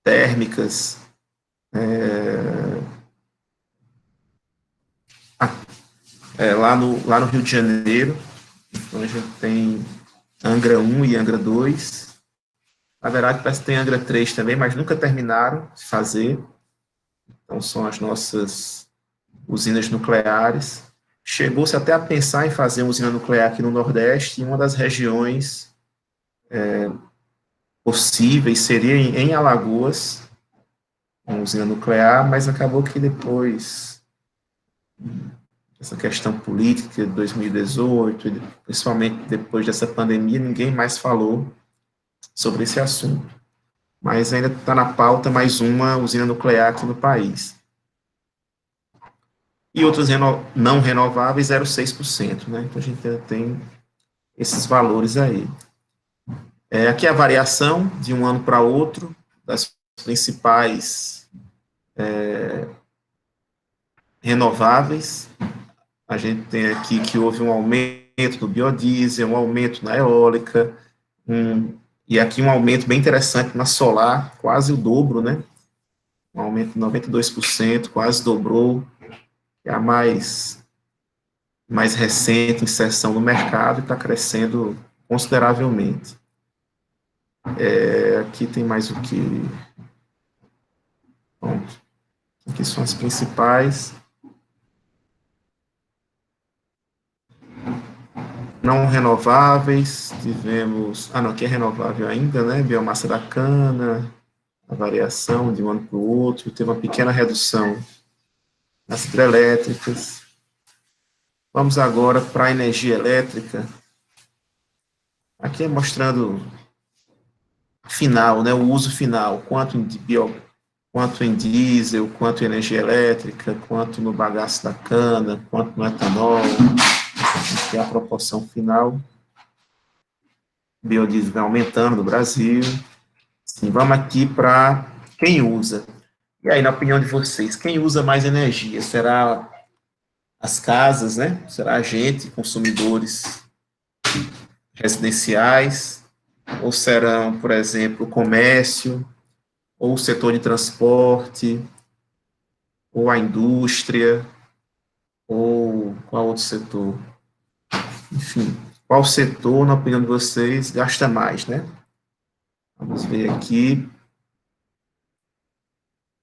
Speaker 1: térmicas, lá no Rio de Janeiro. Então, a gente tem Angra 1 e Angra 2. Na verdade, parece que tem Angra 3 também, mas nunca terminaram de fazer. Então, são as nossas usinas nucleares. Chegou-se até a pensar em fazer uma usina nuclear aqui no Nordeste, e uma das regiões possíveis seria em Alagoas, uma usina nuclear, mas acabou que depois, essa questão política de 2018, principalmente depois dessa pandemia, ninguém mais falou sobre esse assunto. Mas ainda está na pauta mais uma usina nuclear aqui no país. E outras não renováveis, 0,6%, né? Então, a gente tem esses valores aí. Aqui é a variação de um ano para outro, das principais renováveis. A gente tem aqui que houve um aumento do biodiesel, um aumento na eólica, e aqui um aumento bem interessante na solar, quase o dobro, né? Um aumento de 92%, quase dobrou. É a mais recente inserção no mercado e está crescendo consideravelmente. Aqui tem mais o que? Pronto. Aqui são as principais. Não renováveis, tivemos... não, aqui é renovável ainda, né? Biomassa da cana, a variação de um ano para o outro, teve uma pequena redução nas hidrelétricas. Vamos agora para a energia elétrica. Aqui é mostrando final, né, o uso final, quanto em diesel, quanto em energia elétrica, quanto no bagaço da cana, quanto no etanol, que é a proporção final. Biodiesel aumentando no Brasil. Sim, vamos aqui para quem usa. E aí, na opinião de vocês, quem usa mais energia? Será as casas, né? Será a gente, consumidores residenciais? Ou serão, por exemplo, o comércio, ou o setor de transporte, ou a indústria, ou qual outro setor? Enfim, qual setor, na opinião de vocês, gasta mais, né? Vamos ver aqui.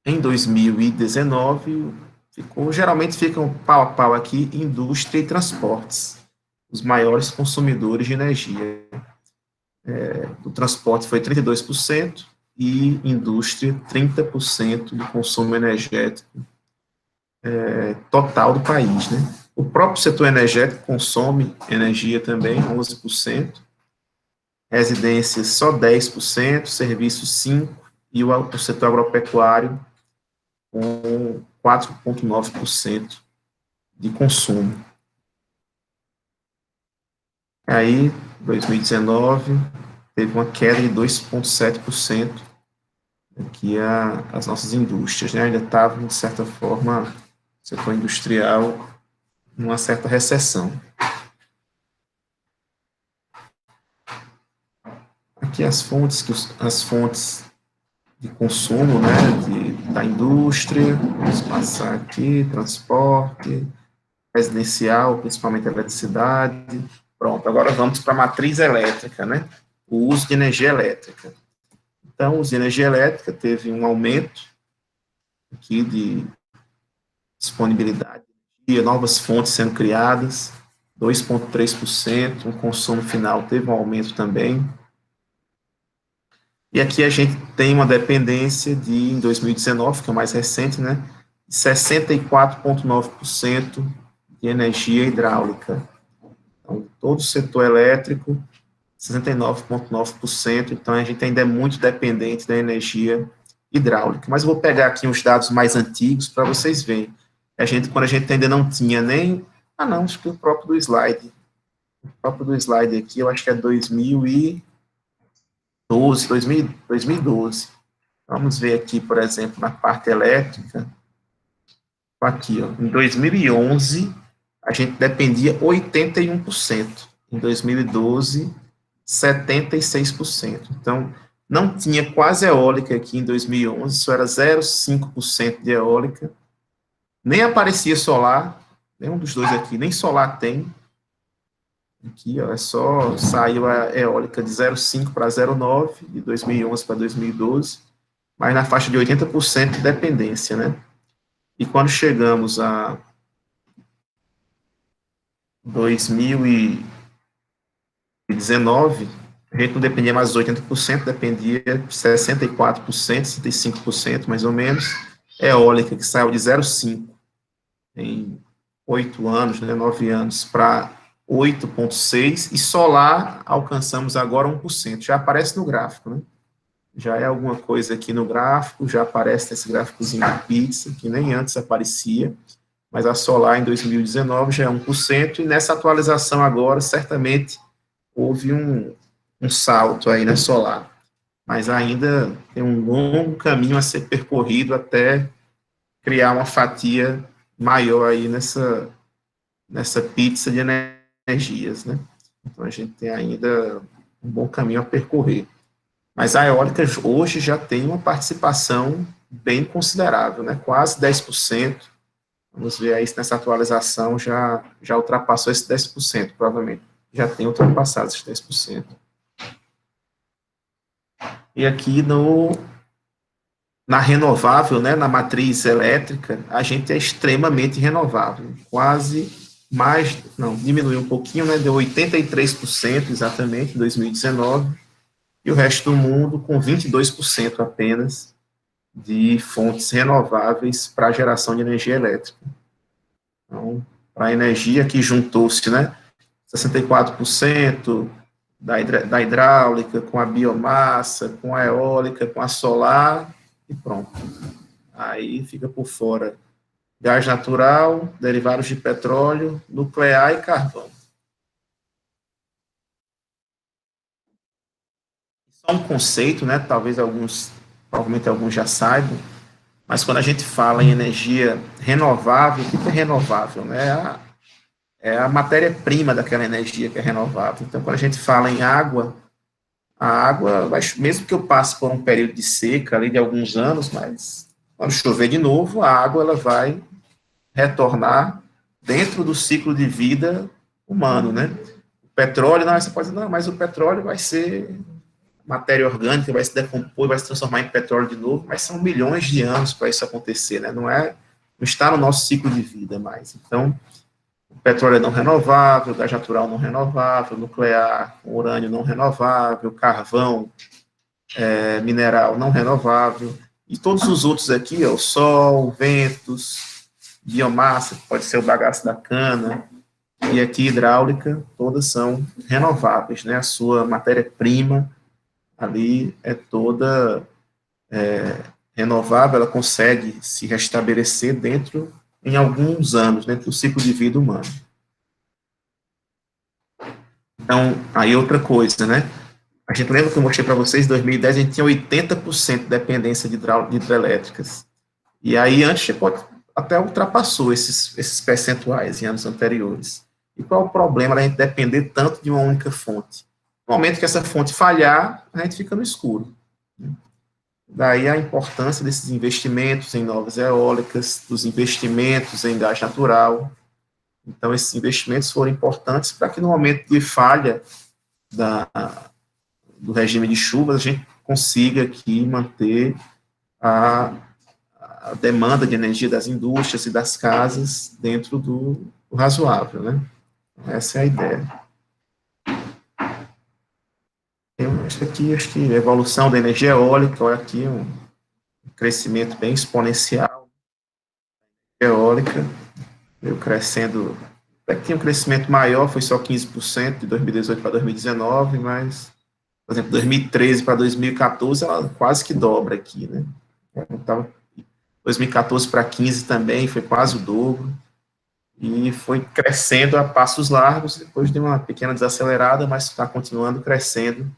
Speaker 1: Em 2019, geralmente ficam pau a pau aqui indústria e transportes, os maiores consumidores de energia. O transporte foi 32% e indústria 30% do consumo energético total do país, né? O próprio setor energético consome energia também, 11%, residências só 10%, serviços 5%, e o setor agropecuário com 4,9% de consumo. Aí, 2019, teve uma queda de 2,7% aqui as nossas indústrias, né? Ainda estava, de certa forma, o setor industrial numa certa recessão. Aqui as fontes de consumo, né, da indústria, vamos passar aqui, transporte, residencial, principalmente eletricidade. Pronto, agora vamos para a matriz elétrica, né? O uso de energia elétrica. Então, o uso de energia elétrica teve um aumento aqui de disponibilidade de energia, novas fontes sendo criadas, 2,3%, o consumo final teve um aumento também. E aqui a gente tem uma dependência de, em 2019, que é o mais recente, né, 64,9% de energia hidráulica. Então, todo o setor elétrico, 69,9%, então a gente ainda é muito dependente da energia hidráulica. Mas eu vou pegar aqui uns dados mais antigos para vocês verem. Quando a gente ainda não tinha nem... Ah, não, acho que o próprio do slide. O próprio do slide aqui, eu acho que é 2012. Vamos ver aqui, por exemplo, na parte elétrica. Aqui, ó, em 2011, a gente dependia 81%. Em 2012, 76%. Então, não tinha quase eólica aqui em 2011, isso era 0,5% de eólica. Nem aparecia solar, nenhum dos dois aqui, nem solar tem. Aqui, ó, saiu a eólica de 0,5 para 0,9, de 2011 para 2012, mas na faixa de 80% de dependência, né? E quando chegamos a 2019, a gente não dependia mais dos 80%, dependia de 64%, 65% mais ou menos, eólica, que saiu de 0,5 em 8 anos, né, 9 anos, para 8,6, e solar alcançamos agora 1%, já aparece no gráfico, né? Já é alguma coisa aqui no gráfico, já aparece nesse gráficozinho de pizza, que nem antes aparecia, mas a solar em 2019 já é 1%, e nessa atualização agora, certamente, houve um salto aí na solar, mas ainda tem um longo caminho a ser percorrido até criar uma fatia maior aí nessa pizza de energias, né? Então, a gente tem ainda um bom caminho a percorrer. Mas a eólica hoje já tem uma participação bem considerável, né? Quase 10%. Vamos ver aí se nessa atualização já ultrapassou esse 10%, provavelmente. Já tem ultrapassado esses 10%. E aqui na renovável, né, na matriz elétrica, a gente é extremamente renovável. Quase mais, não, diminuiu um pouquinho, né, deu 83% exatamente em 2019, e o resto do mundo com 22% apenas de fontes renováveis para a geração de energia elétrica. Então, para a energia que juntou-se, né, 64% da hidráulica, com a biomassa, com a eólica, com a solar, e pronto. Aí fica por fora gás natural, derivados de petróleo, nuclear e carvão. Só um conceito, né, provavelmente alguns já saibam, mas quando a gente fala em energia renovável, o que é renovável? Né? É a matéria-prima daquela energia que é renovável. Então, quando a gente fala em água, a água, mesmo que eu passe por um período de seca ali de alguns anos, mas quando chover de novo, a água ela vai retornar dentro do ciclo de vida humano, né? O petróleo, não, você pode dizer, não, mas o petróleo vai ser matéria orgânica, vai se decompor, vai se transformar em petróleo de novo, mas são milhões de anos para isso acontecer, né? Não está no nosso ciclo de vida mais. Então, o petróleo é não renovável, gás natural não renovável, nuclear, urânio não renovável, carvão, mineral não renovável, e todos os outros aqui, ó, o sol, ventos, biomassa, que pode ser o bagaço da cana, e aqui hidráulica, todas são renováveis, né? A sua matéria-prima ali é toda renovável, ela consegue se restabelecer em alguns anos, dentro do ciclo de vida humano. Então, aí outra coisa, né? A gente lembra que eu mostrei para vocês, em 2010 a gente tinha 80% de dependência de hidrelétricas. E aí, antes, até ultrapassou esses percentuais em anos anteriores. E qual é o problema da gente depender tanto de uma única fonte? No momento que essa fonte falhar, a gente fica no escuro. Daí a importância desses investimentos em novas eólicas, dos investimentos em gás natural. Então, esses investimentos foram importantes para que no momento de falha do regime de chuvas, a gente consiga aqui manter a, a demanda de energia das indústrias e das casas dentro do razoável, né? Essa é a ideia. Isso aqui, acho que a evolução da energia eólica, olha aqui, um crescimento bem exponencial. Eólica, veio crescendo, até que tinha um crescimento maior, foi só 15% de 2018 para 2019, mas, por exemplo, 2013 para 2014, ela quase que dobra aqui, né? Então, 2014 para 15 também foi quase o dobro, e foi crescendo a passos largos, depois deu uma pequena desacelerada, mas está continuando crescendo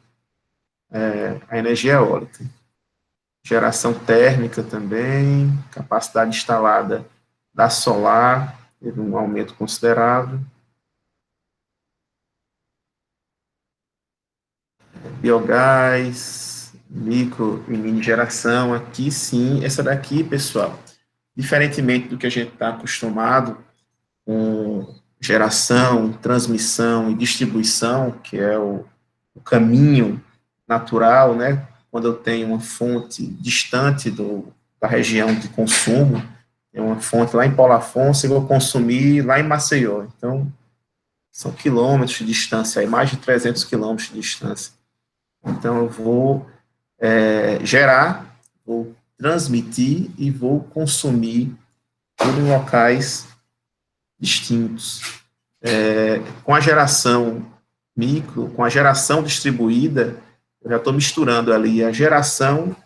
Speaker 1: a energia eólica. Geração térmica também, capacidade instalada da solar, teve um aumento considerável. Biogás, micro e mini geração, aqui sim, essa daqui, pessoal, diferentemente do que a gente está acostumado com geração, transmissão e distribuição, que é o caminho natural, né? Quando eu tenho uma fonte distante da região de consumo, é uma fonte lá em Paulo Afonso, e vou consumir lá em Maceió. Então, são quilômetros de distância, aí, mais de 300 quilômetros de distância. Então, eu vou gerar, vou transmitir e vou consumir tudo em locais distintos. Com a geração micro, com a geração distribuída, eu já estou misturando ali a geração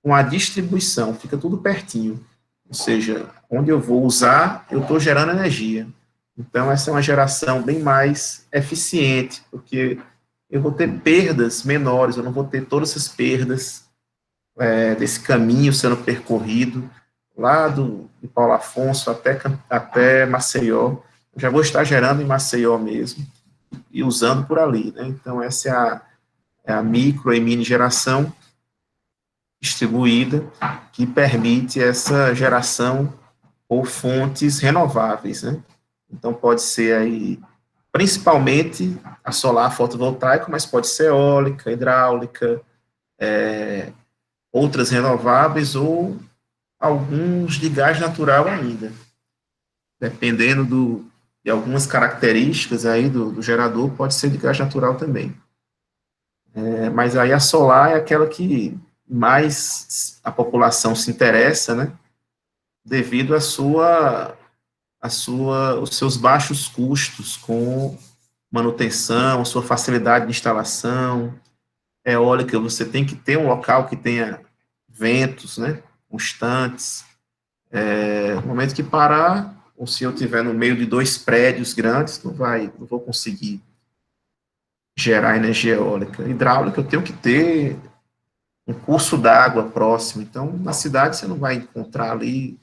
Speaker 1: com a distribuição, fica tudo pertinho. Ou seja, onde eu vou usar, eu estou gerando energia. Então, essa é uma geração bem mais eficiente, porque eu vou ter perdas menores, eu não vou ter todas essas perdas desse caminho sendo percorrido, lá de Paulo Afonso até Maceió. Eu já vou estar gerando em Maceió mesmo, e usando por ali, né? Então, essa é a micro e mini geração distribuída, que permite essa geração por fontes renováveis, né? Então, pode ser aí, principalmente a solar fotovoltaica, mas pode ser eólica, hidráulica, outras renováveis ou alguns de gás natural ainda, dependendo de algumas características aí do gerador, pode ser de gás natural também. Mas aí a solar é aquela que mais a população se interessa, né? Devido os seus baixos custos com manutenção, sua facilidade de instalação. Eólica, você tem que ter um local que tenha ventos, né? Constantes. No momento que parar, ou se eu estiver no meio de dois prédios grandes, não vou conseguir gerar energia eólica. Hidráulica, eu tenho que ter um curso d'água próximo. Então, na cidade, você não vai encontrar ali,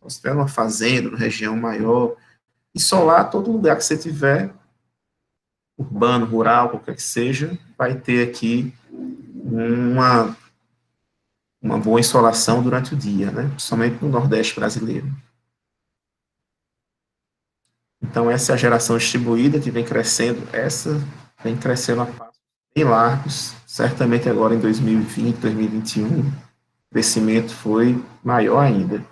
Speaker 1: se tiver uma fazenda, uma região maior. E solar, todo lugar que você tiver, urbano, rural, qualquer que seja, vai ter aqui uma boa insolação durante o dia, né? Principalmente no Nordeste brasileiro. Então, essa é a geração distribuída que vem crescendo, vem crescendo a passos bem largos, certamente agora em 2020, 2021, o crescimento foi maior ainda.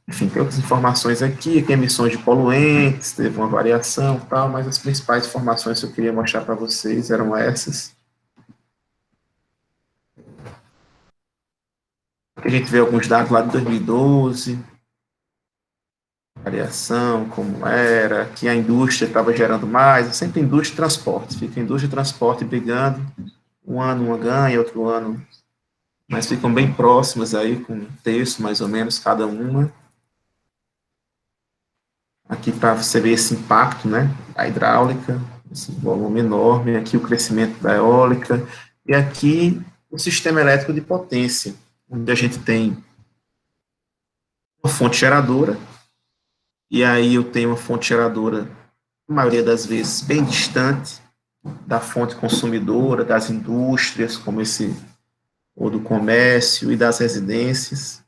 Speaker 1: Enfim, tem outras informações aqui, que emissões de poluentes, teve uma variação e tal, mas as principais informações que eu queria mostrar para vocês eram essas. Aqui a gente vê alguns dados lá de 2012, variação, como era, que a indústria estava gerando mais, é sempre indústria e transporte, fica indústria e transporte brigando, um ano uma ganha, outro ano, mas ficam bem próximas aí, com um terço mais ou menos cada uma. Aqui para você ver esse impacto, né, a hidráulica, esse volume enorme, aqui o crescimento da eólica, e aqui o sistema elétrico de potência, onde a gente tem uma fonte geradora, e aí eu tenho uma fonte geradora, na maioria das vezes, bem distante da fonte consumidora, das indústrias, como ou do comércio e das residências.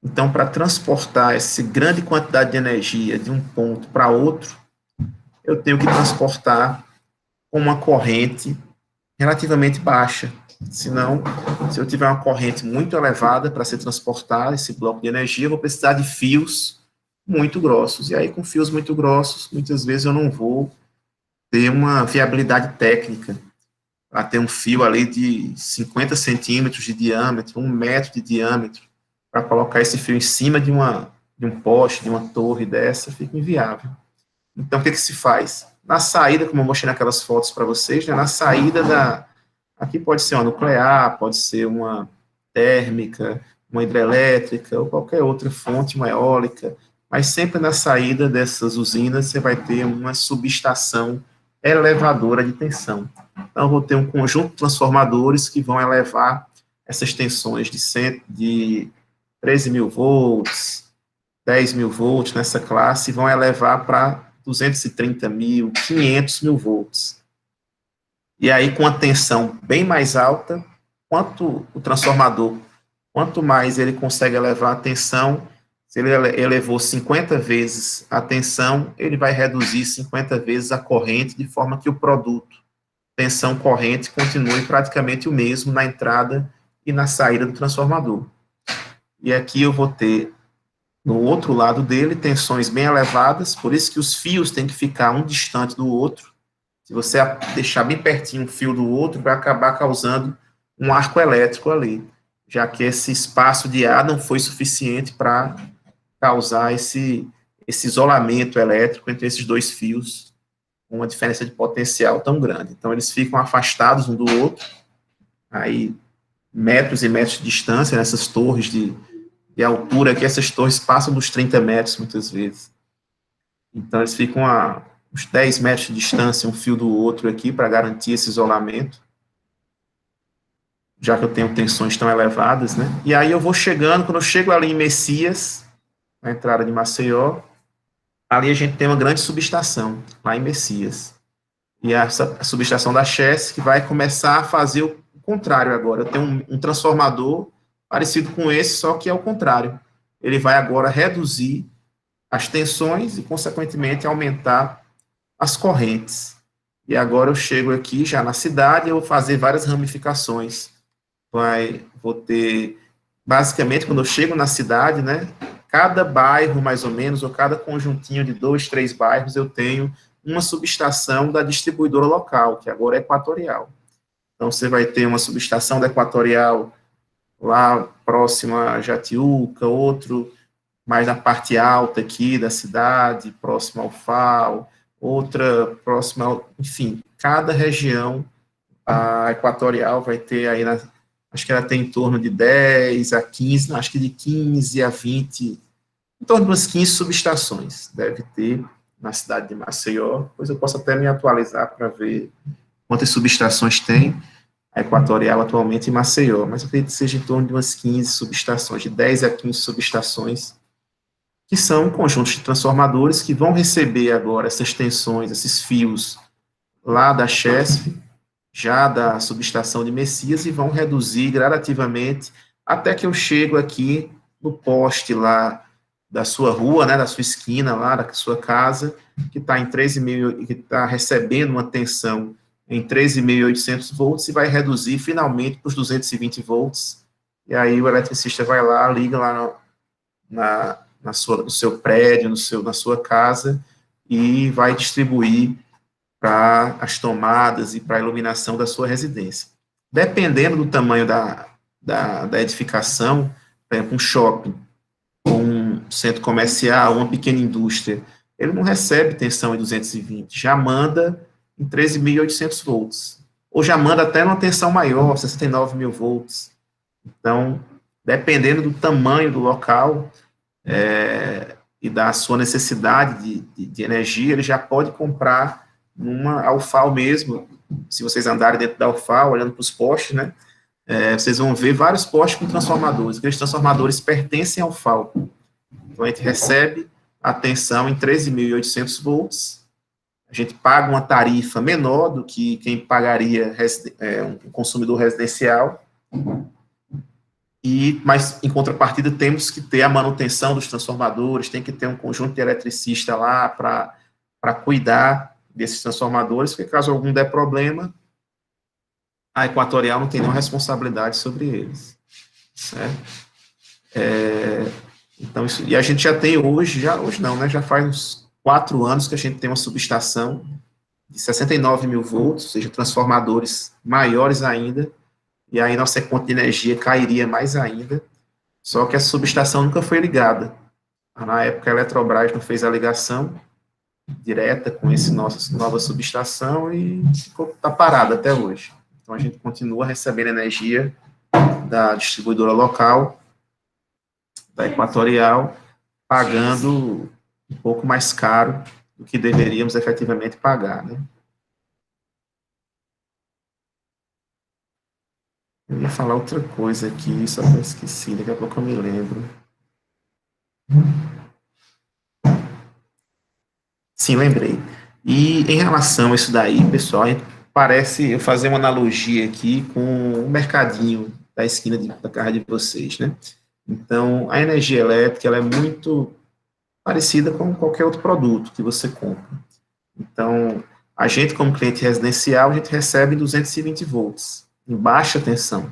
Speaker 1: Então, para transportar essa grande quantidade de energia de um ponto para outro, eu tenho que transportar com uma corrente relativamente baixa. Senão, se eu tiver uma corrente muito elevada para ser transportada, esse bloco de energia, eu vou precisar de fios muito grossos. E aí, com fios muito grossos, muitas vezes eu não vou ter uma viabilidade técnica para ter um fio ali de 50 centímetros de diâmetro, 1 metro de diâmetro, para colocar esse fio em cima de um poste, de uma torre dessa, fica inviável. Então, o que se faz? Na saída, como eu mostrei naquelas fotos para vocês, né, na saída aqui pode ser uma nuclear, pode ser uma térmica, uma hidrelétrica, ou qualquer outra fonte, uma eólica, mas sempre na saída dessas usinas você vai ter uma subestação elevadora de tensão. Então, eu vou ter um conjunto de transformadores que vão elevar essas tensões de 13 mil volts, 10 mil volts nessa classe, e vão elevar para 230 mil, 500 mil volts. E aí, com a tensão bem mais alta, quanto o transformador, quanto mais ele consegue elevar a tensão, se ele elevou 50 vezes a tensão, ele vai reduzir 50 vezes a corrente, de forma que o produto, tensão corrente, continue praticamente o mesmo na entrada e na saída do transformador. E aqui eu vou ter, no outro lado dele, tensões bem elevadas, por isso que os fios têm que ficar um distante do outro. Se você deixar bem pertinho um fio do outro, vai acabar causando um arco elétrico ali, já que esse espaço de ar não foi suficiente para causar esse isolamento elétrico entre esses dois fios, com uma diferença de potencial tão grande. Então, eles ficam afastados um do outro, aí metros e metros de distância, nessas torres de altura, que essas torres passam dos 30 metros, muitas vezes. Então, eles ficam a uns 10 metros de distância, um fio do outro aqui, para garantir esse isolamento, já que eu tenho tensões tão elevadas, né? E aí eu vou chegando, quando eu chego ali em Messias, na entrada de Maceió, ali a gente tem uma grande subestação, lá em Messias. E a subestação da Chess, que vai começar a fazer o contrário agora. Eu tenho um transformador parecido com esse, só que é o contrário. Ele vai agora reduzir as tensões e, consequentemente, aumentar as correntes. E agora eu chego aqui já na cidade, eu vou fazer várias ramificações. Vou ter, basicamente, quando eu chego na cidade, né, cada bairro, mais ou menos, ou cada conjuntinho de 2, 3 bairros, eu tenho uma subestação da distribuidora local, que agora é Equatorial. Então, você vai ter uma subestação da Equatorial lá próxima a Jatiuca, outro mais na parte alta aqui da cidade, próximo ao FAO, outra próxima, enfim, cada região, a Equatorial vai ter aí, acho que ela tem em torno de 10 a 15, acho que de 15 a 20, em torno de umas 15 subestações, deve ter na cidade de Maceió, depois eu posso até me atualizar para ver quantas subestações tem a Equatorial atualmente em Maceió, mas eu acredito que seja em torno de umas 15 subestações, de 10 a 15 subestações, que são conjuntos de transformadores que vão receber agora essas tensões, esses fios lá da Chesf, já da subestação de Messias, e vão reduzir gradativamente até que eu chego aqui no poste lá da sua rua, né, da sua esquina lá, da sua casa, que está em 13.000, que está recebendo uma tensão em 13.800 volts e vai reduzir finalmente para os 220 volts, e aí o eletricista vai lá, liga lá no seu prédio, na sua casa, e vai distribuir para as tomadas e para a iluminação da sua residência. Dependendo do tamanho da edificação, por exemplo, um shopping, um centro comercial, uma pequena indústria, ele não recebe tensão em 220, já manda em 13.800 volts, ou já manda até numa tensão maior, 69 mil volts. Então, dependendo do tamanho do local, e da sua necessidade de energia, ele já pode comprar numa Alfal mesmo. Se vocês andarem dentro da Alfal, olhando para os postes, né, vocês vão ver vários postes com transformadores. Aqueles transformadores pertencem ao Alfal. Então, a gente recebe a tensão em 13.800 volts, a gente paga uma tarifa menor do que quem pagaria um consumidor residencial, Mas, em contrapartida, temos que ter a manutenção dos transformadores, tem que ter um conjunto de eletricista lá para cuidar desses transformadores, porque caso algum der problema, a Equatorial não tem nenhuma responsabilidade sobre eles, certo? Então, e a gente já tem hoje não, né, já faz uns 4 anos que a gente tem uma subestação de 69 mil volts, ou seja, transformadores maiores ainda, e aí nossa conta de energia cairia mais ainda, só que a subestação nunca foi ligada. Na época, a Eletrobras não fez a ligação direta com esse nossa nova subestação e está parada até hoje. Então, a gente continua recebendo energia da distribuidora local, da Equatorial, pagando um pouco mais caro do que deveríamos efetivamente pagar, né? Eu ia falar outra coisa aqui, só que eu esqueci, daqui a pouco eu me lembro. Sim, lembrei. E em relação a isso daí, pessoal, parece eu fazer uma analogia aqui com o mercadinho da esquina da casa de vocês, né? Então, a energia elétrica ela é muito parecida com qualquer outro produto que você compra. Então, a gente, como cliente residencial, a gente recebe 220 volts, em baixa tensão.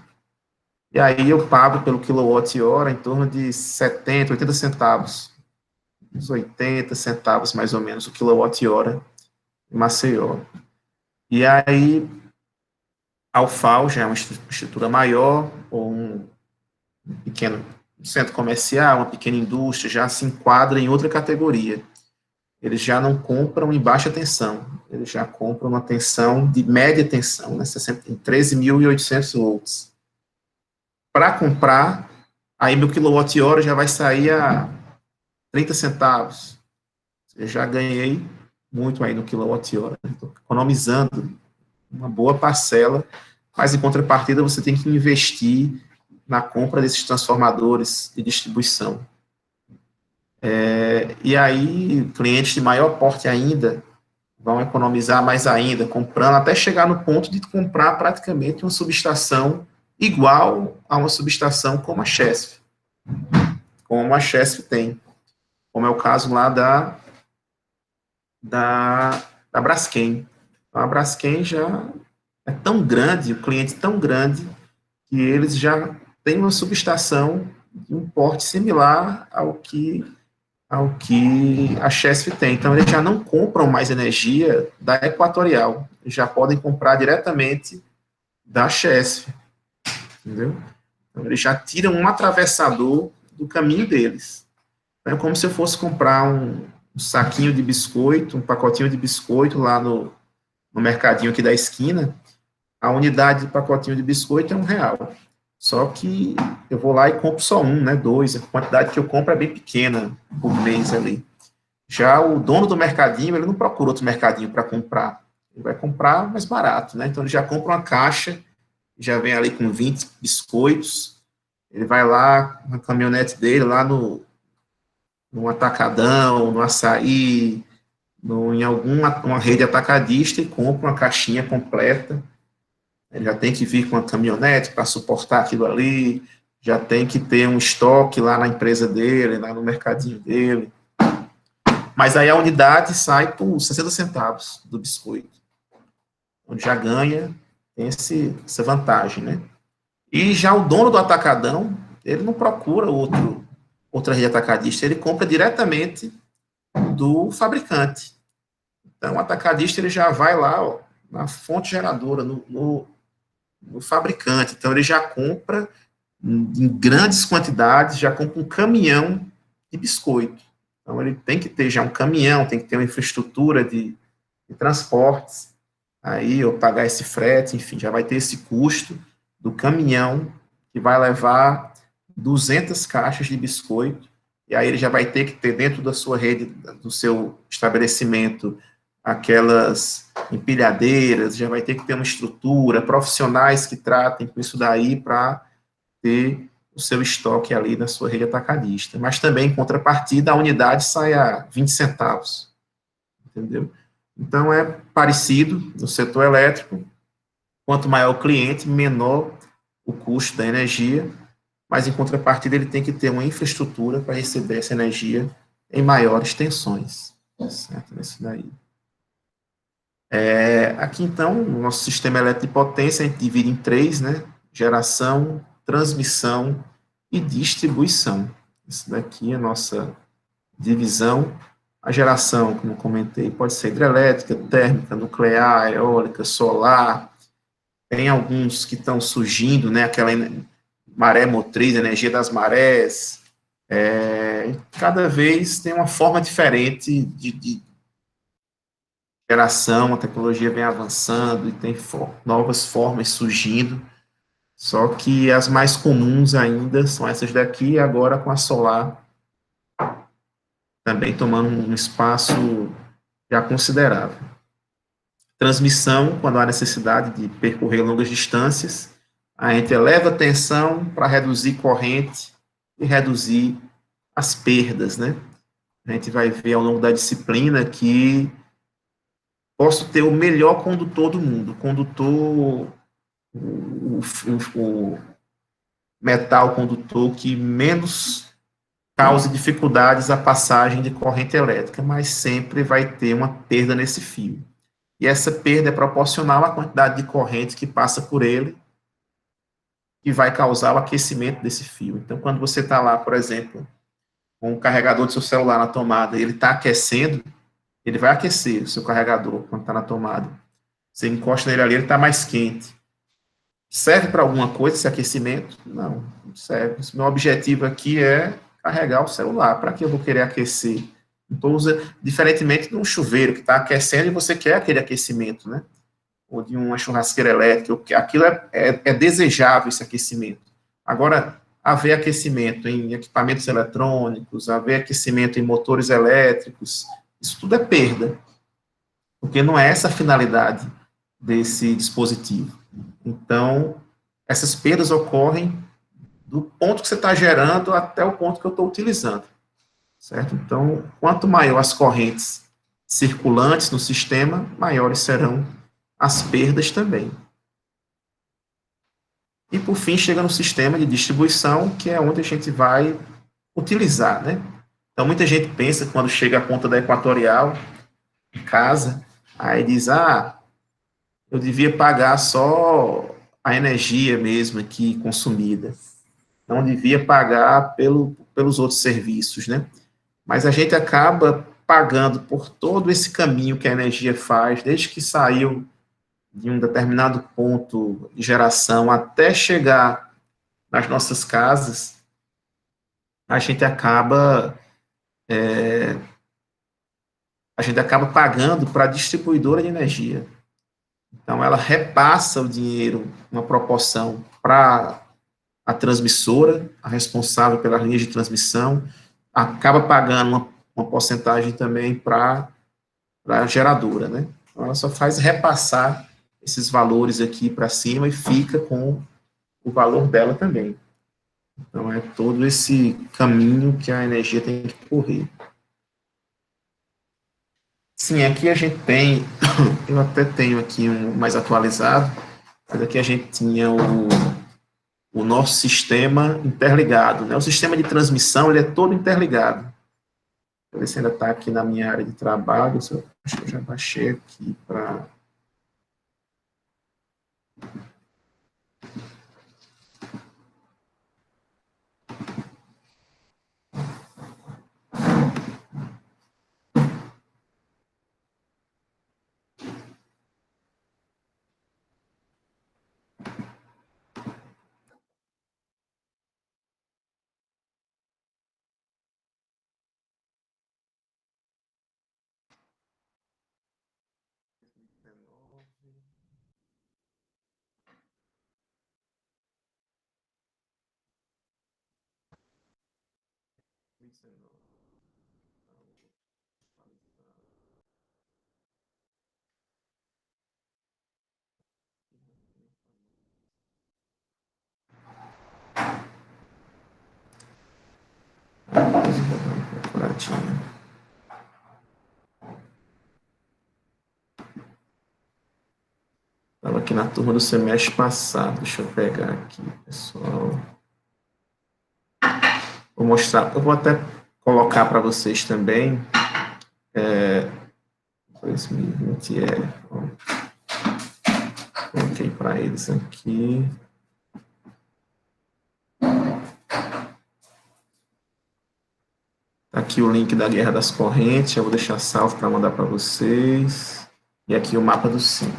Speaker 1: E aí eu pago pelo quilowatt-hora em torno de 70, 80 centavos, uns 80 centavos mais ou menos o quilowatt-hora em Maceió. E aí a UFAL já é uma estrutura maior, ou um pequeno centro comercial, uma pequena indústria, já se enquadra em outra categoria. Eles já não compram em baixa tensão, eles já compram uma tensão de média tensão, né, em 13.800 volts. Para comprar, aí meu quilowatt-hora já vai sair a 30 centavos. Eu já ganhei muito aí no quilowatt-hora, estou economizando uma boa parcela, mas em contrapartida você tem que investir na compra desses transformadores de distribuição. E aí, clientes de maior porte ainda vão economizar mais ainda, comprando, até chegar no ponto de comprar praticamente uma subestação igual a uma subestação como a Chesf, como a Chesf tem, como é o caso lá da Braskem. Então, a Braskem já é tão grande, o cliente tão grande, que eles já têm uma subestação de um porte similar ao que a Chesf tem. Então, eles já não compram mais energia da Equatorial, eles já podem comprar diretamente da Chesf, entendeu? Então, eles já tiram um atravessador do caminho deles. É como se eu fosse comprar um saquinho de biscoito, um pacotinho de biscoito lá no mercadinho aqui da esquina. A unidade de pacotinho de biscoito é R$ 1. Só que eu vou lá e compro só um, né, dois. A quantidade que eu compro é bem pequena por mês ali. Já o dono do mercadinho, ele não procura outro mercadinho para comprar. Ele vai comprar mais barato, né? Então ele já compra uma caixa, já vem ali com 20 biscoitos. Ele vai lá na caminhonete dele, lá no Atacadão, no Açaí, em alguma uma rede atacadista e compra uma caixinha completa. Ele já tem que vir com uma caminhonete para suportar aquilo ali, já tem que ter um estoque lá na empresa dele, lá no mercadinho dele. Mas aí a unidade sai por 60 centavos do biscoito, onde já ganha, tem essa vantagem, né? E já o dono do atacadão, ele não procura outra rede atacadista, ele compra diretamente do fabricante. Então, o atacadista ele já vai lá, ó, na fonte geradora, no fabricante. Então, ele já compra em grandes quantidades, já compra um caminhão de biscoito. Então, ele tem que ter já um caminhão, tem que ter uma infraestrutura de transportes, aí, eu pagar esse frete, enfim, já vai ter esse custo do caminhão que vai levar 200 caixas de biscoito, e aí ele já vai ter que ter dentro da sua rede, do seu estabelecimento, aquelas empilhadeiras, já vai ter que ter uma estrutura, profissionais que tratem com isso daí para ter o seu estoque ali na sua rede atacadista. Mas também, em contrapartida, a unidade sai a 20 centavos, entendeu? Então, é parecido no setor elétrico, quanto maior o cliente, menor o custo da energia, mas em contrapartida ele tem que ter uma infraestrutura para receber essa energia em maiores tensões, certo? Isso daí. Aqui, então, o nosso sistema elétrico de potência a gente divide em três, né? Geração, transmissão e distribuição. Isso daqui é a nossa divisão. A geração, como comentei, pode ser hidrelétrica, térmica, nuclear, eólica, solar. Tem alguns que estão surgindo, né? Aquela maré motriz, energia das marés. Cada vez tem uma forma diferente de geração, a tecnologia vem avançando e tem novas formas surgindo, só que as mais comuns ainda são essas daqui, agora com a solar também tomando um espaço já considerável. Transmissão, quando há necessidade de percorrer longas distâncias, a gente eleva a tensão para reduzir corrente e reduzir as perdas, né? A gente vai ver ao longo da disciplina que posso ter o melhor condutor do mundo, o metal condutor que menos cause dificuldades à passagem de corrente elétrica, mas sempre vai ter uma perda nesse fio. E essa perda é proporcional à quantidade de corrente que passa por ele, que vai causar o aquecimento desse fio. Então, quando você está lá, por exemplo, com o carregador do seu celular na tomada, ele está aquecendo, ele vai aquecer o seu carregador quando está na tomada. Você encosta nele ali, ele está mais quente. Serve para alguma coisa esse aquecimento? Não, não serve. Meu objetivo aqui é carregar o celular. Para que eu vou querer aquecer? Então, diferentemente de um chuveiro que está aquecendo e você quer aquele aquecimento, né? Ou de uma churrasqueira elétrica, aquilo é desejável, esse aquecimento. Agora, haver aquecimento em equipamentos eletrônicos, haver aquecimento em motores elétricos, isso tudo é perda, porque não é essa a finalidade desse dispositivo. Então, essas perdas ocorrem do ponto que você está gerando até o ponto que eu estou utilizando, certo? Então, quanto maior as correntes circulantes no sistema, maiores serão as perdas também. E, por fim, chega no sistema de distribuição, que é onde a gente vai utilizar, né? Então, muita gente pensa que quando chega a conta da Equatorial, em casa, aí diz, eu devia pagar só a energia mesmo aqui consumida. Não devia pagar pelos outros serviços, né? Mas a gente acaba pagando por todo esse caminho que a energia faz, desde que saiu de um determinado ponto de geração até chegar nas nossas casas, a gente acaba pagando para a distribuidora de energia. Então, ela repassa o dinheiro, uma proporção, para a transmissora, a responsável pela linha de transmissão, acaba pagando uma porcentagem também para a geradora, né? Então, ela só faz repassar esses valores aqui para cima e fica com o valor dela também. Então, é todo esse caminho que a energia tem que correr. Sim, aqui a gente tem, eu até tenho aqui um mais atualizado, mas aqui a gente tinha o nosso sistema interligado, né? O sistema de transmissão, ele é todo interligado. Deixa eu ver se ainda está aqui na minha área de trabalho, acho que eu já baixei aqui para... Estava aqui na turma do semestre passado, deixa eu pegar aqui, pessoal. Vou mostrar, eu vou até colocar para vocês também, 2020 coloquei para eles aqui. Aqui o link da Guerra das Correntes, eu vou deixar salvo para mandar para vocês. E aqui o mapa do sim.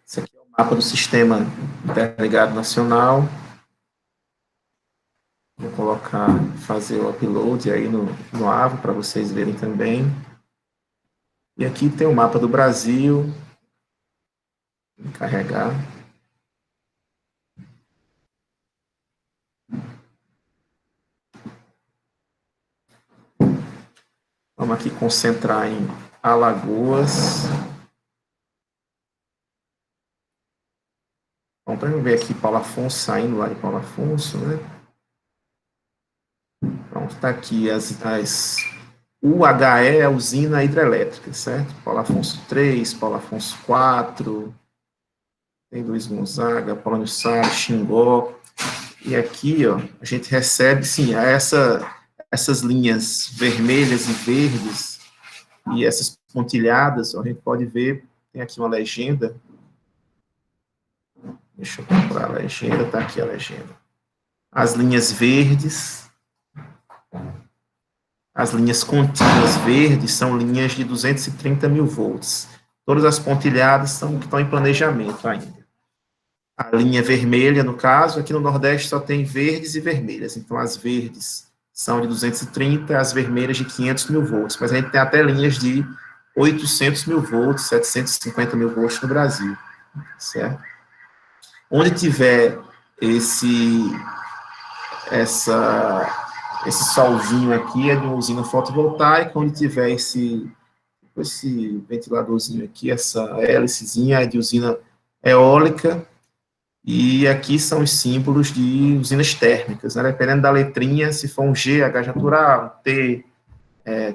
Speaker 1: Esse aqui é o mapa do Sistema Interligado Nacional. Vou colocar, fazer o upload aí no AVO para vocês verem também. E aqui tem o mapa do Brasil. Vou carregar. Vamos aqui concentrar em Alagoas. Bom, para ver aqui Paulo Afonso, saindo lá de Paulo Afonso, né? Pronto, está aqui UHE é a usina hidrelétrica, certo? Paulo Afonso 3, Paulo Afonso 4, tem Luiz Gonzaga, Paulo Salles, Xingó. E aqui, ó, a gente recebe, sim, essas linhas vermelhas e verdes e essas pontilhadas, ó, a gente pode ver, tem aqui uma legenda. Deixa eu comprar a legenda, está aqui a legenda. As linhas verdes, as linhas contínuas verdes são linhas de 230 mil volts. Todas as pontilhadas são que estão em planejamento ainda. A linha vermelha, no caso, aqui no Nordeste só tem verdes e vermelhas. Então, as verdes são de 230, as vermelhas de 500 mil volts. Mas a gente tem até linhas de 800 mil volts, 750 mil volts no Brasil. Certo? Onde tiver esse solzinho aqui é de uma usina fotovoltaica, onde tiver esse ventiladorzinho aqui, essa hélicezinha é de usina eólica, e aqui são os símbolos de usinas térmicas, né? Dependendo da letrinha, se for um G, é gás natural, um T,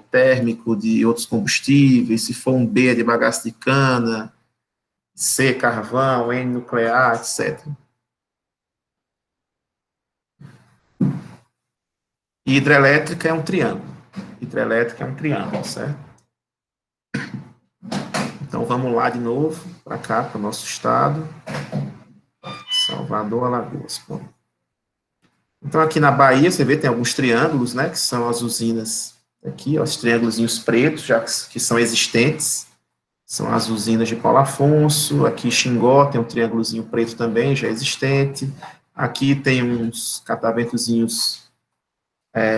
Speaker 1: térmico de outros combustíveis, se for um B, é de bagaço de cana, C, carvão, N, nuclear, etc. E hidrelétrica é um triângulo. Hidrelétrica é um triângulo, certo? Então, vamos lá de novo, para cá, para o nosso estado. Salvador, Alagoas. Bom. Então, aqui na Bahia, você vê, tem alguns triângulos, né, que são as usinas aqui, ó, os triângulozinhos pretos, já que são existentes. São as usinas de Paulo Afonso. Aqui, Xingó, tem um triângulozinho preto também, já existente. Aqui tem uns cataventozinhos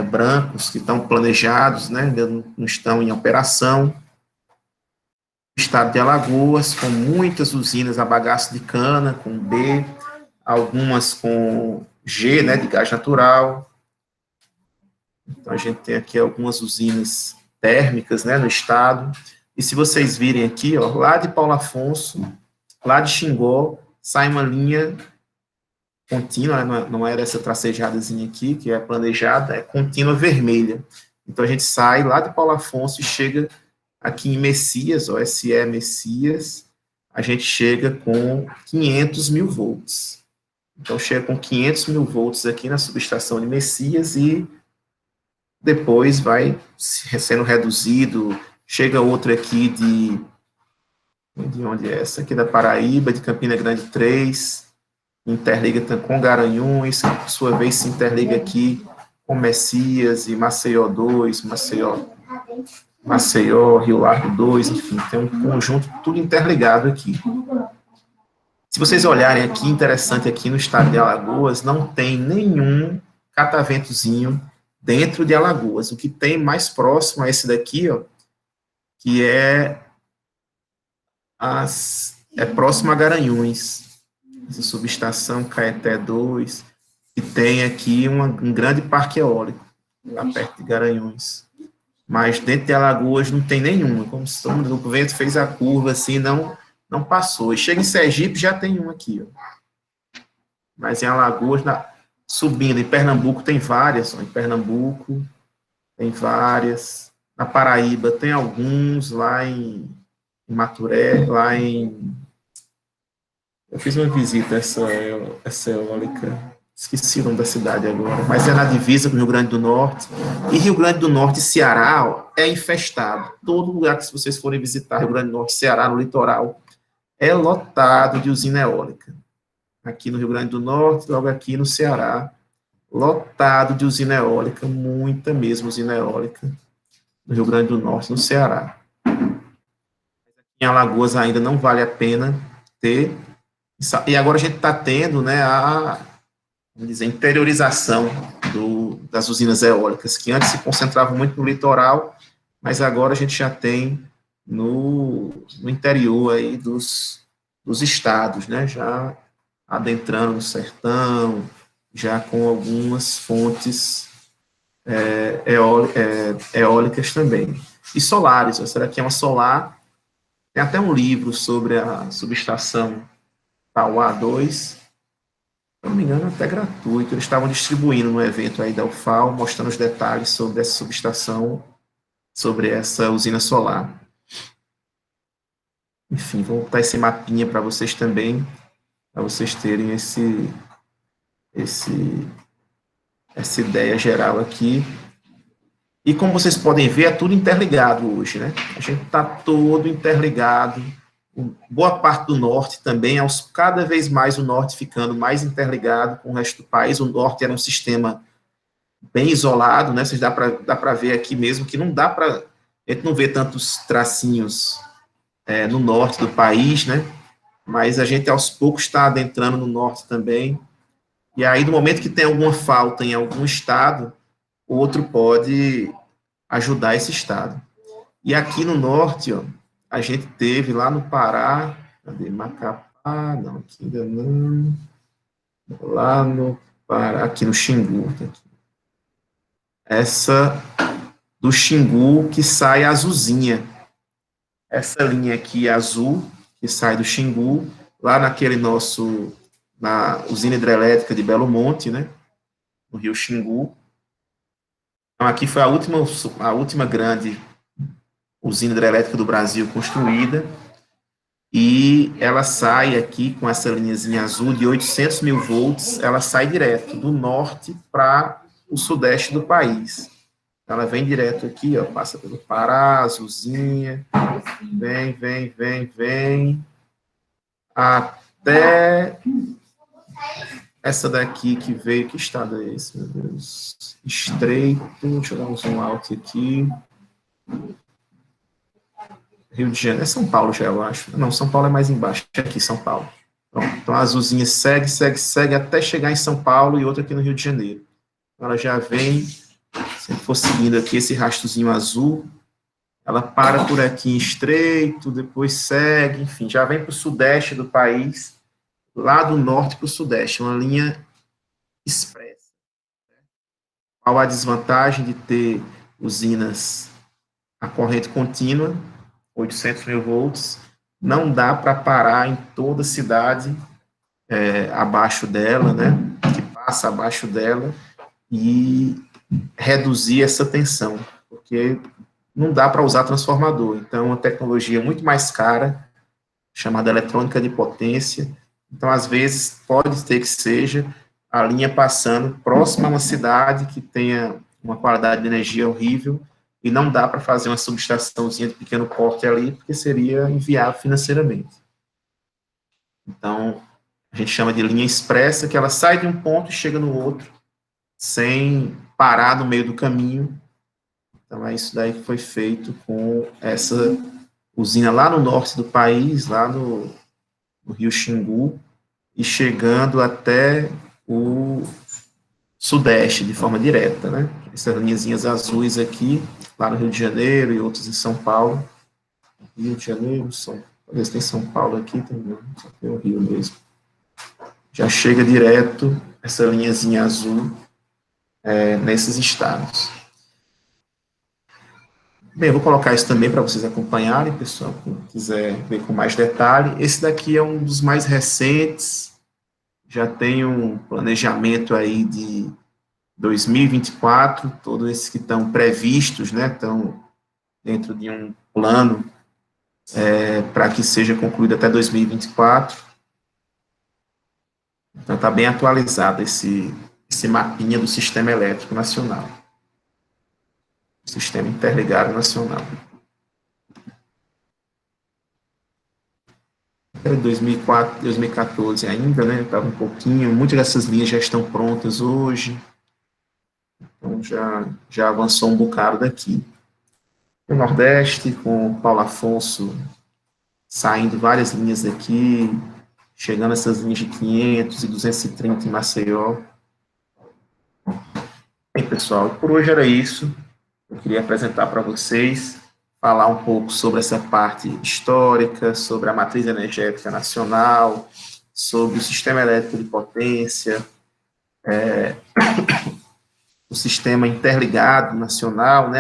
Speaker 1: brancos que estão planejados, né, ainda não estão em operação. Estado de Alagoas, com muitas usinas a bagaço de cana, com B, algumas com G, né, de gás natural. Então, a gente tem aqui algumas usinas térmicas, né, no estado. E se vocês virem aqui, ó, lá de Paulo Afonso, lá de Xingó, sai uma linha contínua, não era essa tracejadazinha aqui, que é planejada, é contínua vermelha. Então, a gente sai lá de Paulo Afonso e chega aqui em Messias, ó, SE Messias, a gente chega com 500 mil volts. Então, chega com 500 mil volts aqui na subestação de Messias e depois vai sendo reduzido. Chega outra aqui de onde é essa? Aqui da Paraíba, de Campina Grande 3, interliga com Garanhuns, que por sua vez se interliga aqui com Messias e Maceió 2, Maceió, Rio Largo 2, enfim, tem um conjunto tudo interligado aqui. Se vocês olharem aqui, interessante aqui no estado de Alagoas, não tem nenhum cataventozinho dentro de Alagoas. O que tem mais próximo a esse daqui, ó, que é próximo a Garanhuns, essa subestação Caeté 2, que tem aqui um grande parque eólico, lá perto de Garanhuns. Mas dentro de Alagoas não tem nenhuma, como se o vento fez a curva assim, não passou. E chega em Sergipe, já tem um aqui, ó. Mas em Alagoas, subindo, em Pernambuco tem várias, ó. Em Pernambuco tem várias, na Paraíba tem alguns, lá em em Maturé, lá em... Eu fiz uma visita a essa eólica, esqueci o nome da cidade agora, mas é na divisa com o Rio Grande do Norte. E Rio Grande do Norte e Ceará ó, é infestado. Todo lugar que vocês forem visitar, Rio Grande do Norte e Ceará, no litoral, é lotado de usina eólica. Aqui no Rio Grande do Norte, logo aqui no Ceará, lotado de usina eólica, muita mesmo usina eólica, no Rio Grande do Norte, no Ceará. Em Alagoas ainda não vale a pena ter, e agora a gente está tendo, né, vamos dizer, interiorização das usinas eólicas, que antes se concentravam muito no litoral, mas agora a gente já tem no interior aí dos estados, né, já adentrando no sertão, já com algumas fontes eólicas também. E solares, será que é uma solar? Tem até um livro sobre a subestação Tauá 2, se não me engano, até gratuito. Eles estavam distribuindo no evento aí da UFAL, mostrando os detalhes sobre essa subestação, sobre essa usina solar. Enfim, vou botar esse mapinha para vocês também, para vocês terem essa ideia geral aqui. E como vocês podem ver, é tudo interligado hoje, né? A gente está todo interligado. Boa parte do norte também, cada vez mais o norte ficando mais interligado com o resto do país. O norte era um sistema bem isolado, né? Vocês dá para ver aqui mesmo que não dá para... A gente não vê tantos tracinhos no norte do país, né? Mas a gente aos poucos está adentrando no norte também. E aí, no momento que tem alguma falta em algum estado, o outro pode ajudar esse estado. E aqui no norte, ó, a gente teve lá no Pará, cadê? Macapá, não, aqui ainda não. Lá no Pará, aqui no Xingu. Aqui. Essa do Xingu que sai azulzinha. Essa linha aqui azul, que sai do Xingu, lá na usina hidrelétrica de Belo Monte, né? No rio Xingu. Então, aqui foi a última grande usina hidrelétrica do Brasil construída, e ela sai aqui com essa linhazinha azul de 800 mil volts, ela sai direto do norte para o sudeste do país. Ela vem direto aqui, ó, passa pelo Pará, azulzinha, vem, até essa daqui que veio, que estado é esse, meu Deus? Estreito, deixa eu dar um zoom out aqui. Rio de Janeiro, é São Paulo já, eu acho. Não, São Paulo é mais embaixo, aqui, São Paulo. Pronto, então a azulzinha segue, até chegar em São Paulo e outra aqui no Rio de Janeiro. Ela já vem, se for seguindo aqui esse rastrozinho azul, ela para por aqui em Estreito, depois segue, enfim, já vem para o sudeste do país, lá do norte para o sudeste, uma linha expressa. Qual a desvantagem de ter usinas a corrente contínua, 800 mil volts, não dá para parar em toda a cidade abaixo dela, né, que passa abaixo dela, e reduzir essa tensão, porque não dá para usar transformador. Então, é uma tecnologia muito mais cara, chamada eletrônica de potência. Então, às vezes, pode ter que seja a linha passando próxima a uma cidade que tenha uma qualidade de energia horrível, e não dá para fazer uma subestaçãozinha de pequeno porte ali, porque seria inviável financeiramente. Então, a gente chama de linha expressa, que ela sai de um ponto e chega no outro, sem parar no meio do caminho. Então, é isso daí que foi feito com essa usina lá no norte do país, lá no rio Xingu, e chegando até o sudeste, de forma direta, né? Essas linhazinhas azuis aqui, lá no Rio de Janeiro e outros em São Paulo. Rio de Janeiro, talvez tem São Paulo aqui também, só tem o Rio mesmo. Já chega direto essa linhazinha azul nesses estados. Bem, eu vou colocar isso também para vocês acompanharem, pessoal, quem quiser ver com mais detalhe. Esse daqui é um dos mais recentes, já tem um planejamento aí de 2024, todos esses que estão previstos, né, estão dentro de um plano para que seja concluído até 2024. Então, está bem atualizado esse mapinha do Sistema Elétrico Nacional. Sistema Interligado Nacional. Era 2004, 2014 ainda, né? Estava um pouquinho, muitas dessas linhas já estão prontas hoje. Então, já avançou um bocado daqui. O Nordeste, com Paulo Afonso saindo várias linhas daqui, chegando a essas linhas de 500 e 230 em Maceió. Bem, pessoal, por hoje era isso. Eu queria apresentar para vocês, falar um pouco sobre essa parte histórica, sobre a matriz energética nacional, sobre o sistema elétrico de potência, o sistema interligado nacional, né,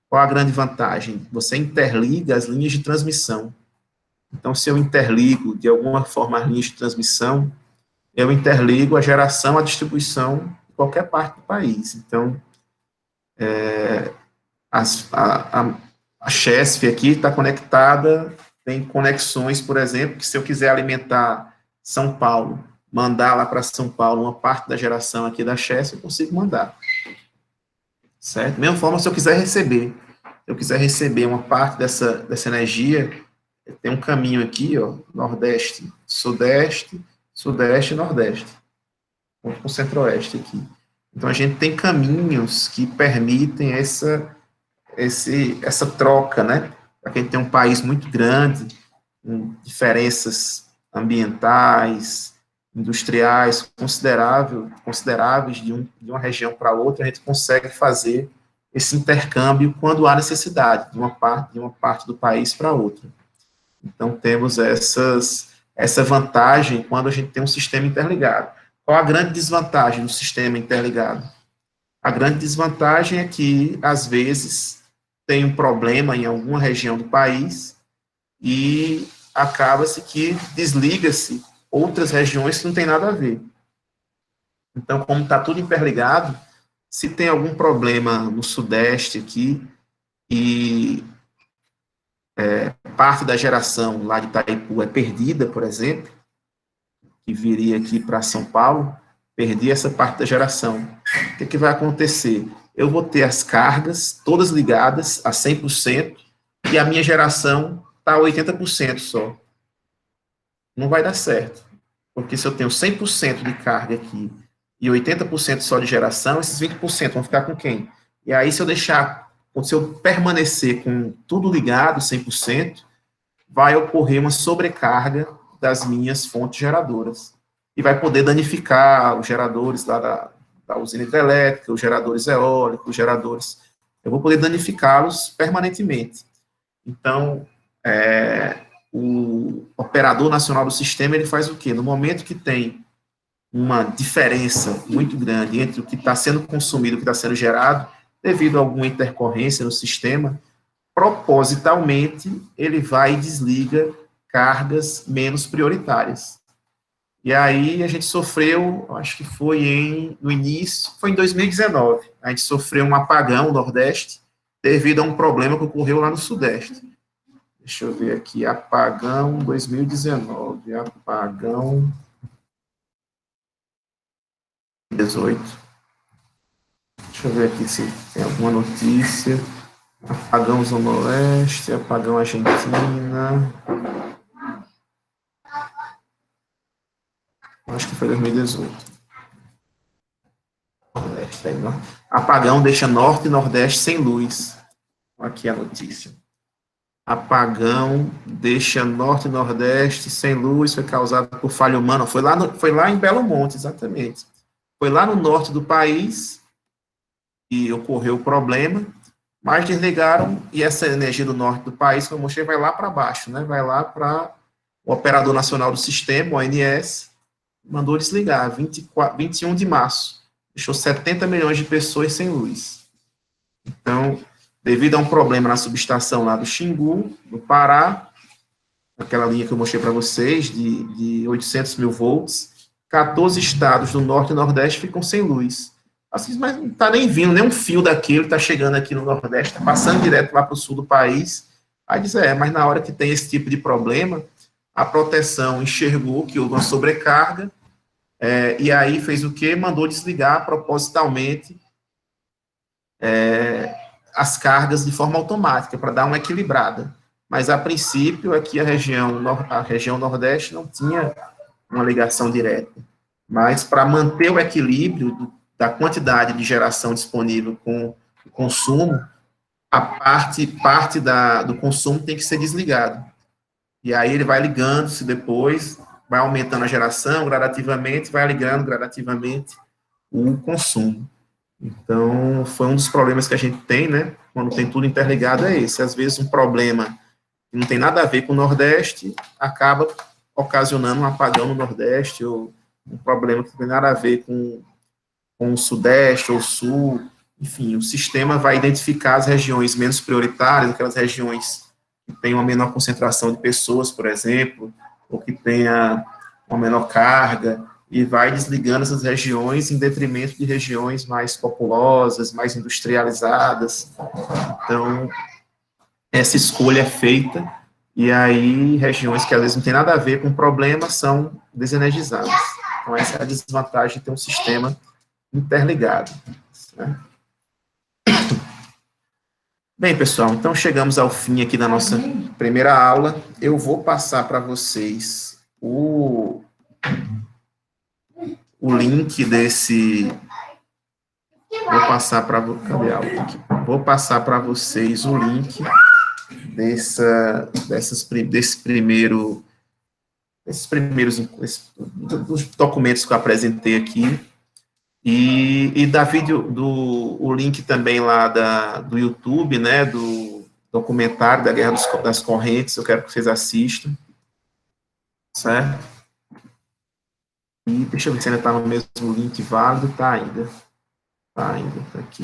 Speaker 1: qual a grande vantagem? Você interliga as linhas de transmissão. Então, se eu interligo, de alguma forma, as linhas de transmissão, eu interligo a geração, a distribuição de qualquer parte do país. Então, a Chesf aqui está conectada, tem conexões, por exemplo, que se eu quiser alimentar São Paulo, mandar lá para São Paulo uma parte da geração aqui da Chesf, eu consigo mandar. Certo? Da mesma forma, se eu quiser receber uma parte dessa energia, tem um caminho aqui, ó, Nordeste, Sudeste, Sudeste e Nordeste, junto com o Centro-Oeste aqui. Então, a gente tem caminhos que permitem essa troca, né? Para quem tem um país muito grande, com diferenças ambientais, industriais consideráveis de uma região para outra, a gente consegue fazer esse intercâmbio quando há necessidade, de uma parte do país para outra. Então, temos essa vantagem quando a gente tem um sistema interligado. Qual a grande desvantagem do sistema interligado? A grande desvantagem é que, às vezes, tem um problema em alguma região do país e acaba-se que desliga-se outras regiões que não tem nada a ver. Então, como está tudo interligado, se tem algum problema no Sudeste aqui e parte da geração lá de Itaipu é perdida, por exemplo, que viria aqui para São Paulo, perdi essa parte da geração. O que vai acontecer? Eu vou ter as cargas todas ligadas a 100% e a minha geração está a 80% só. Não vai dar certo, porque se eu tenho 100% de carga aqui e 80% só de geração, esses 20% vão ficar com quem? E aí, se eu permanecer com tudo ligado, 100%, vai ocorrer uma sobrecarga das minhas fontes geradoras. E vai poder danificar os geradores lá da usina hidrelétrica, os geradores eólicos, os geradores. Eu vou poder danificá-los permanentemente. Então, o operador nacional do sistema, ele faz o quê? No momento que tem uma diferença muito grande entre o que está sendo consumido e o que está sendo gerado, devido a alguma intercorrência no sistema, propositalmente, ele vai e desliga cargas menos prioritárias. E aí a gente sofreu, acho que no início, foi em 2019, a gente sofreu um apagão no Nordeste, devido a um problema que ocorreu lá no Sudeste. Deixa eu ver aqui, apagão 2019, apagão 18. Deixa eu ver aqui se tem alguma notícia. Apagão Zona Oeste, apagão Argentina. Acho que foi 2018. Apagão deixa Norte e Nordeste sem luz. Aqui a notícia. Apagão deixa Norte e Nordeste sem luz, foi causado por falha humana. Foi lá em Belo Monte, exatamente. Foi lá no norte do país e ocorreu o problema, mas desligaram, e essa energia do norte do país, como eu mostrei, vai lá para baixo, né? Vai lá para o Operador Nacional do Sistema, o ONS, mandou desligar, 21 de março. Deixou 70 milhões de pessoas sem luz. Então, devido a um problema na subestação lá do Xingu, no Pará, aquela linha que eu mostrei para vocês, de 800 mil volts, 14 estados do Norte e Nordeste ficam sem luz. Assim, mas não está nem vindo, nem um fio daquele está chegando aqui no Nordeste, está passando direto lá para o sul do país, Aí diz, mas na hora que tem esse tipo de problema, a proteção enxergou que houve uma sobrecarga, e aí fez o quê? Mandou desligar propositalmente as cargas de forma automática, para dar uma equilibrada. Mas, a princípio, aqui a região Nordeste não tinha uma ligação direta. Mas, para manter o equilíbrio da quantidade de geração disponível com o consumo, a parte do consumo tem que ser desligado. E aí ele vai ligando-se depois, vai aumentando a geração gradativamente, vai ligando gradativamente o consumo. Então, foi um dos problemas que a gente tem, né, quando tem tudo interligado, é esse. Às vezes, um problema que não tem nada a ver com o Nordeste acaba ocasionando um apagão no Nordeste, ou um problema que não tem nada a ver com o Sudeste ou o Sul. Enfim, o sistema vai identificar as regiões menos prioritárias, aquelas regiões que têm uma menor concentração de pessoas, por exemplo, ou que tenha uma menor carga, e vai desligando essas regiões em detrimento de regiões mais populosas, mais industrializadas. Então, essa escolha é feita, e aí regiões que às vezes não tem nada a ver com o problema são desenergizadas. Então, essa é a desvantagem de ter um sistema interligado. Né? Bem, pessoal, então chegamos ao fim aqui da nossa primeira aula. Eu vou passar para vocês o link desse... Vou passar para... Cadê a aula aqui? Vou passar para vocês o link desses primeiros dos documentos que eu apresentei aqui, e da o link também lá do YouTube, né, do documentário da Guerra das Correntes, eu quero que vocês assistam, certo? E deixa eu ver se ainda está no mesmo link válido, está ainda, tá aqui.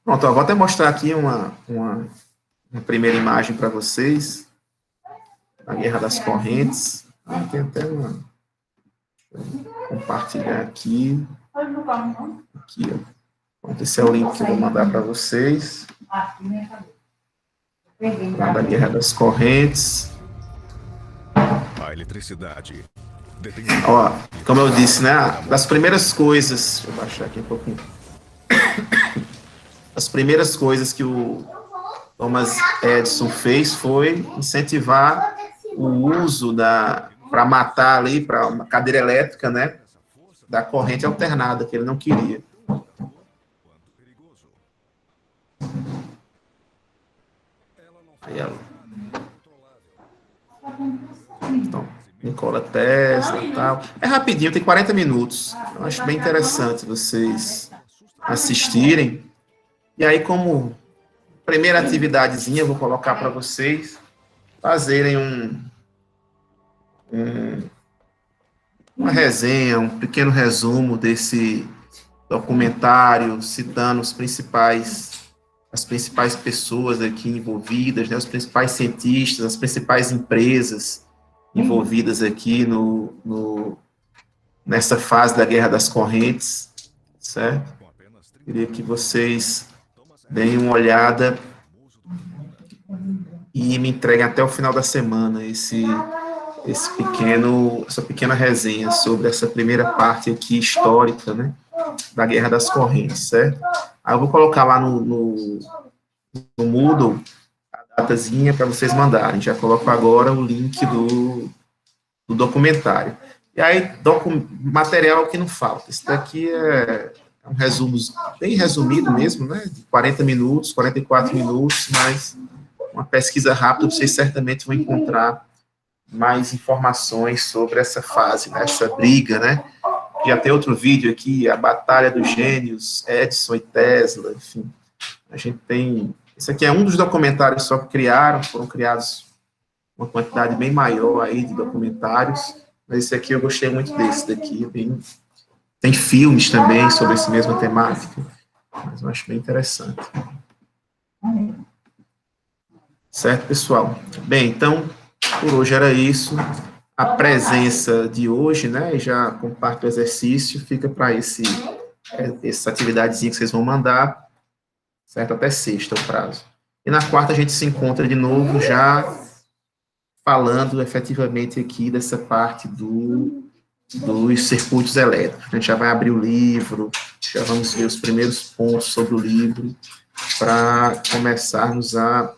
Speaker 1: Pronto, ó, vou até mostrar aqui uma primeira imagem para vocês, da Guerra das Correntes. Tem até uma... Vou compartilhar aqui. Aqui, ó. Pronto, esse é o link que eu vou mandar para vocês. Lá da Guerra das Correntes.
Speaker 2: A eletricidade.
Speaker 1: Ó, como eu disse, né? Das primeiras coisas... Deixa eu baixar aqui um pouquinho. As primeiras coisas que o Thomas Edison fez foi incentivar o uso para matar ali, para uma cadeira elétrica, né, da corrente alternada, que ele não queria. Aí, então, Nikola Tesla e tal. É rapidinho, tem 40 minutos. Eu acho bem interessante vocês assistirem. E aí, como primeira atividadezinha, eu vou colocar para vocês fazerem uma resenha, um pequeno resumo desse documentário, citando as principais pessoas aqui envolvidas, né, os principais cientistas, as principais empresas envolvidas aqui nessa fase da Guerra das Correntes, certo? Queria que vocês deem uma olhada e me entreguem até o final da semana essa pequena resenha sobre essa primeira parte aqui histórica, né, da Guerra das Correntes, certo? Aí eu vou colocar lá no Moodle a datazinha para vocês mandarem. Já coloco agora o link do documentário. E aí, material que não falta. Isso daqui é um resumo bem resumido mesmo, né, de 40 minutos, 44 minutos, mas uma pesquisa rápida, vocês certamente vão encontrar mais informações sobre essa fase, né, essa briga, né? Já tem outro vídeo aqui, a Batalha dos Gênios, Edison e Tesla, enfim. A gente tem... Esse aqui é um dos documentários só que foram criados uma quantidade bem maior aí de documentários, mas esse aqui eu gostei muito desse daqui, tem filmes também sobre essa mesma temática, mas eu acho bem interessante. Certo, pessoal? Bem, então, por hoje era isso. A presença de hoje, né, já como parte do exercício, fica para essa atividadezinha que vocês vão mandar, certo? Até sexta o prazo. E na quarta a gente se encontra de novo, já falando efetivamente aqui dessa parte dos circuitos elétricos. A gente já vai abrir o livro, já vamos ver os primeiros pontos sobre o livro, para começarmos a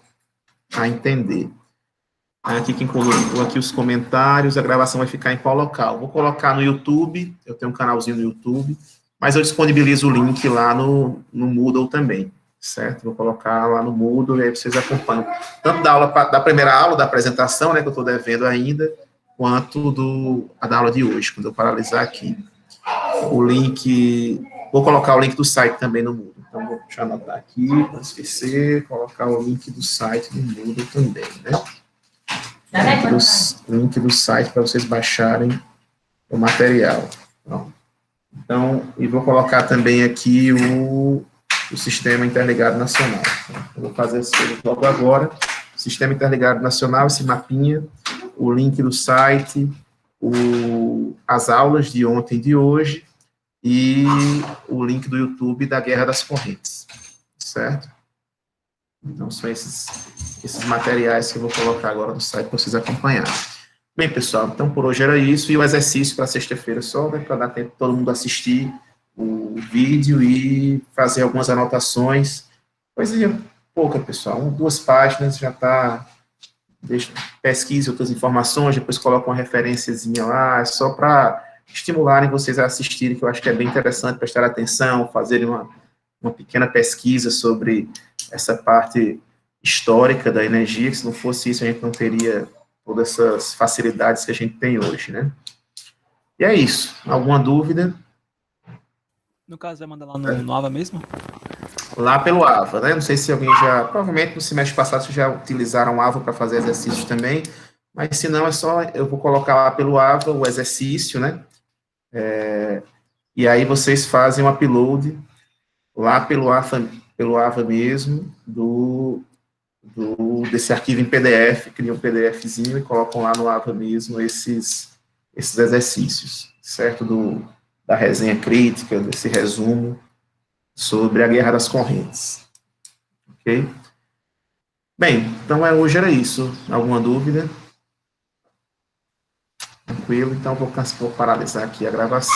Speaker 1: entender. Aqui quem colocou aqui os comentários, a gravação vai ficar em qual local? Vou colocar no YouTube, eu tenho um canalzinho no YouTube, mas eu disponibilizo o link lá no Moodle também, certo? Vou colocar lá no Moodle e aí vocês acompanham. Tanto da aula, da primeira aula, da apresentação, né, que eu estou devendo ainda, quanto da aula de hoje, quando eu paralisar aqui. O link, vou colocar o link do site também no Moodle. Então, vou deixar anotar aqui, para não esquecer, colocar o link do site no Moodle também, né? Link do site para vocês baixarem o material. Então, e vou colocar também aqui o Sistema Interligado Nacional. Eu vou fazer isso logo agora. Sistema Interligado Nacional, esse mapinha, o link do site, as aulas de ontem e de hoje, e o link do YouTube da Guerra das Correntes, certo? Então, são esses materiais que eu vou colocar agora no site para vocês acompanharem. Bem, pessoal, então por hoje era isso, e o exercício para sexta-feira só, né, para dar tempo de todo mundo assistir o vídeo e fazer algumas anotações. Coisinha pouca, pessoal, 2 páginas, já está, pesquise outras informações, depois coloca uma referenciazinha lá, é só para estimularem vocês a assistirem, que eu acho que é bem interessante prestar atenção, fazerem uma pequena pesquisa sobre essa parte histórica da energia, que se não fosse isso, a gente não teria todas essas facilidades que a gente tem hoje, né? E é isso. Alguma dúvida?
Speaker 3: No caso, vai mandar lá no AVA mesmo?
Speaker 1: Lá pelo AVA, né? Não sei se alguém já... Provavelmente no semestre passado vocês já utilizaram o AVA para fazer exercícios também, mas se não, é só... Eu vou colocar lá pelo AVA o exercício, né? E aí vocês fazem o upload lá pelo AVA mesmo, desse arquivo em PDF, criam um PDFzinho e colocam lá no AVA mesmo esses exercícios, certo? Da resenha crítica, desse resumo sobre a Guerra das Correntes. Ok? Bem, então hoje era isso. Alguma dúvida? Tranquilo? Então vou paralisar aqui a gravação.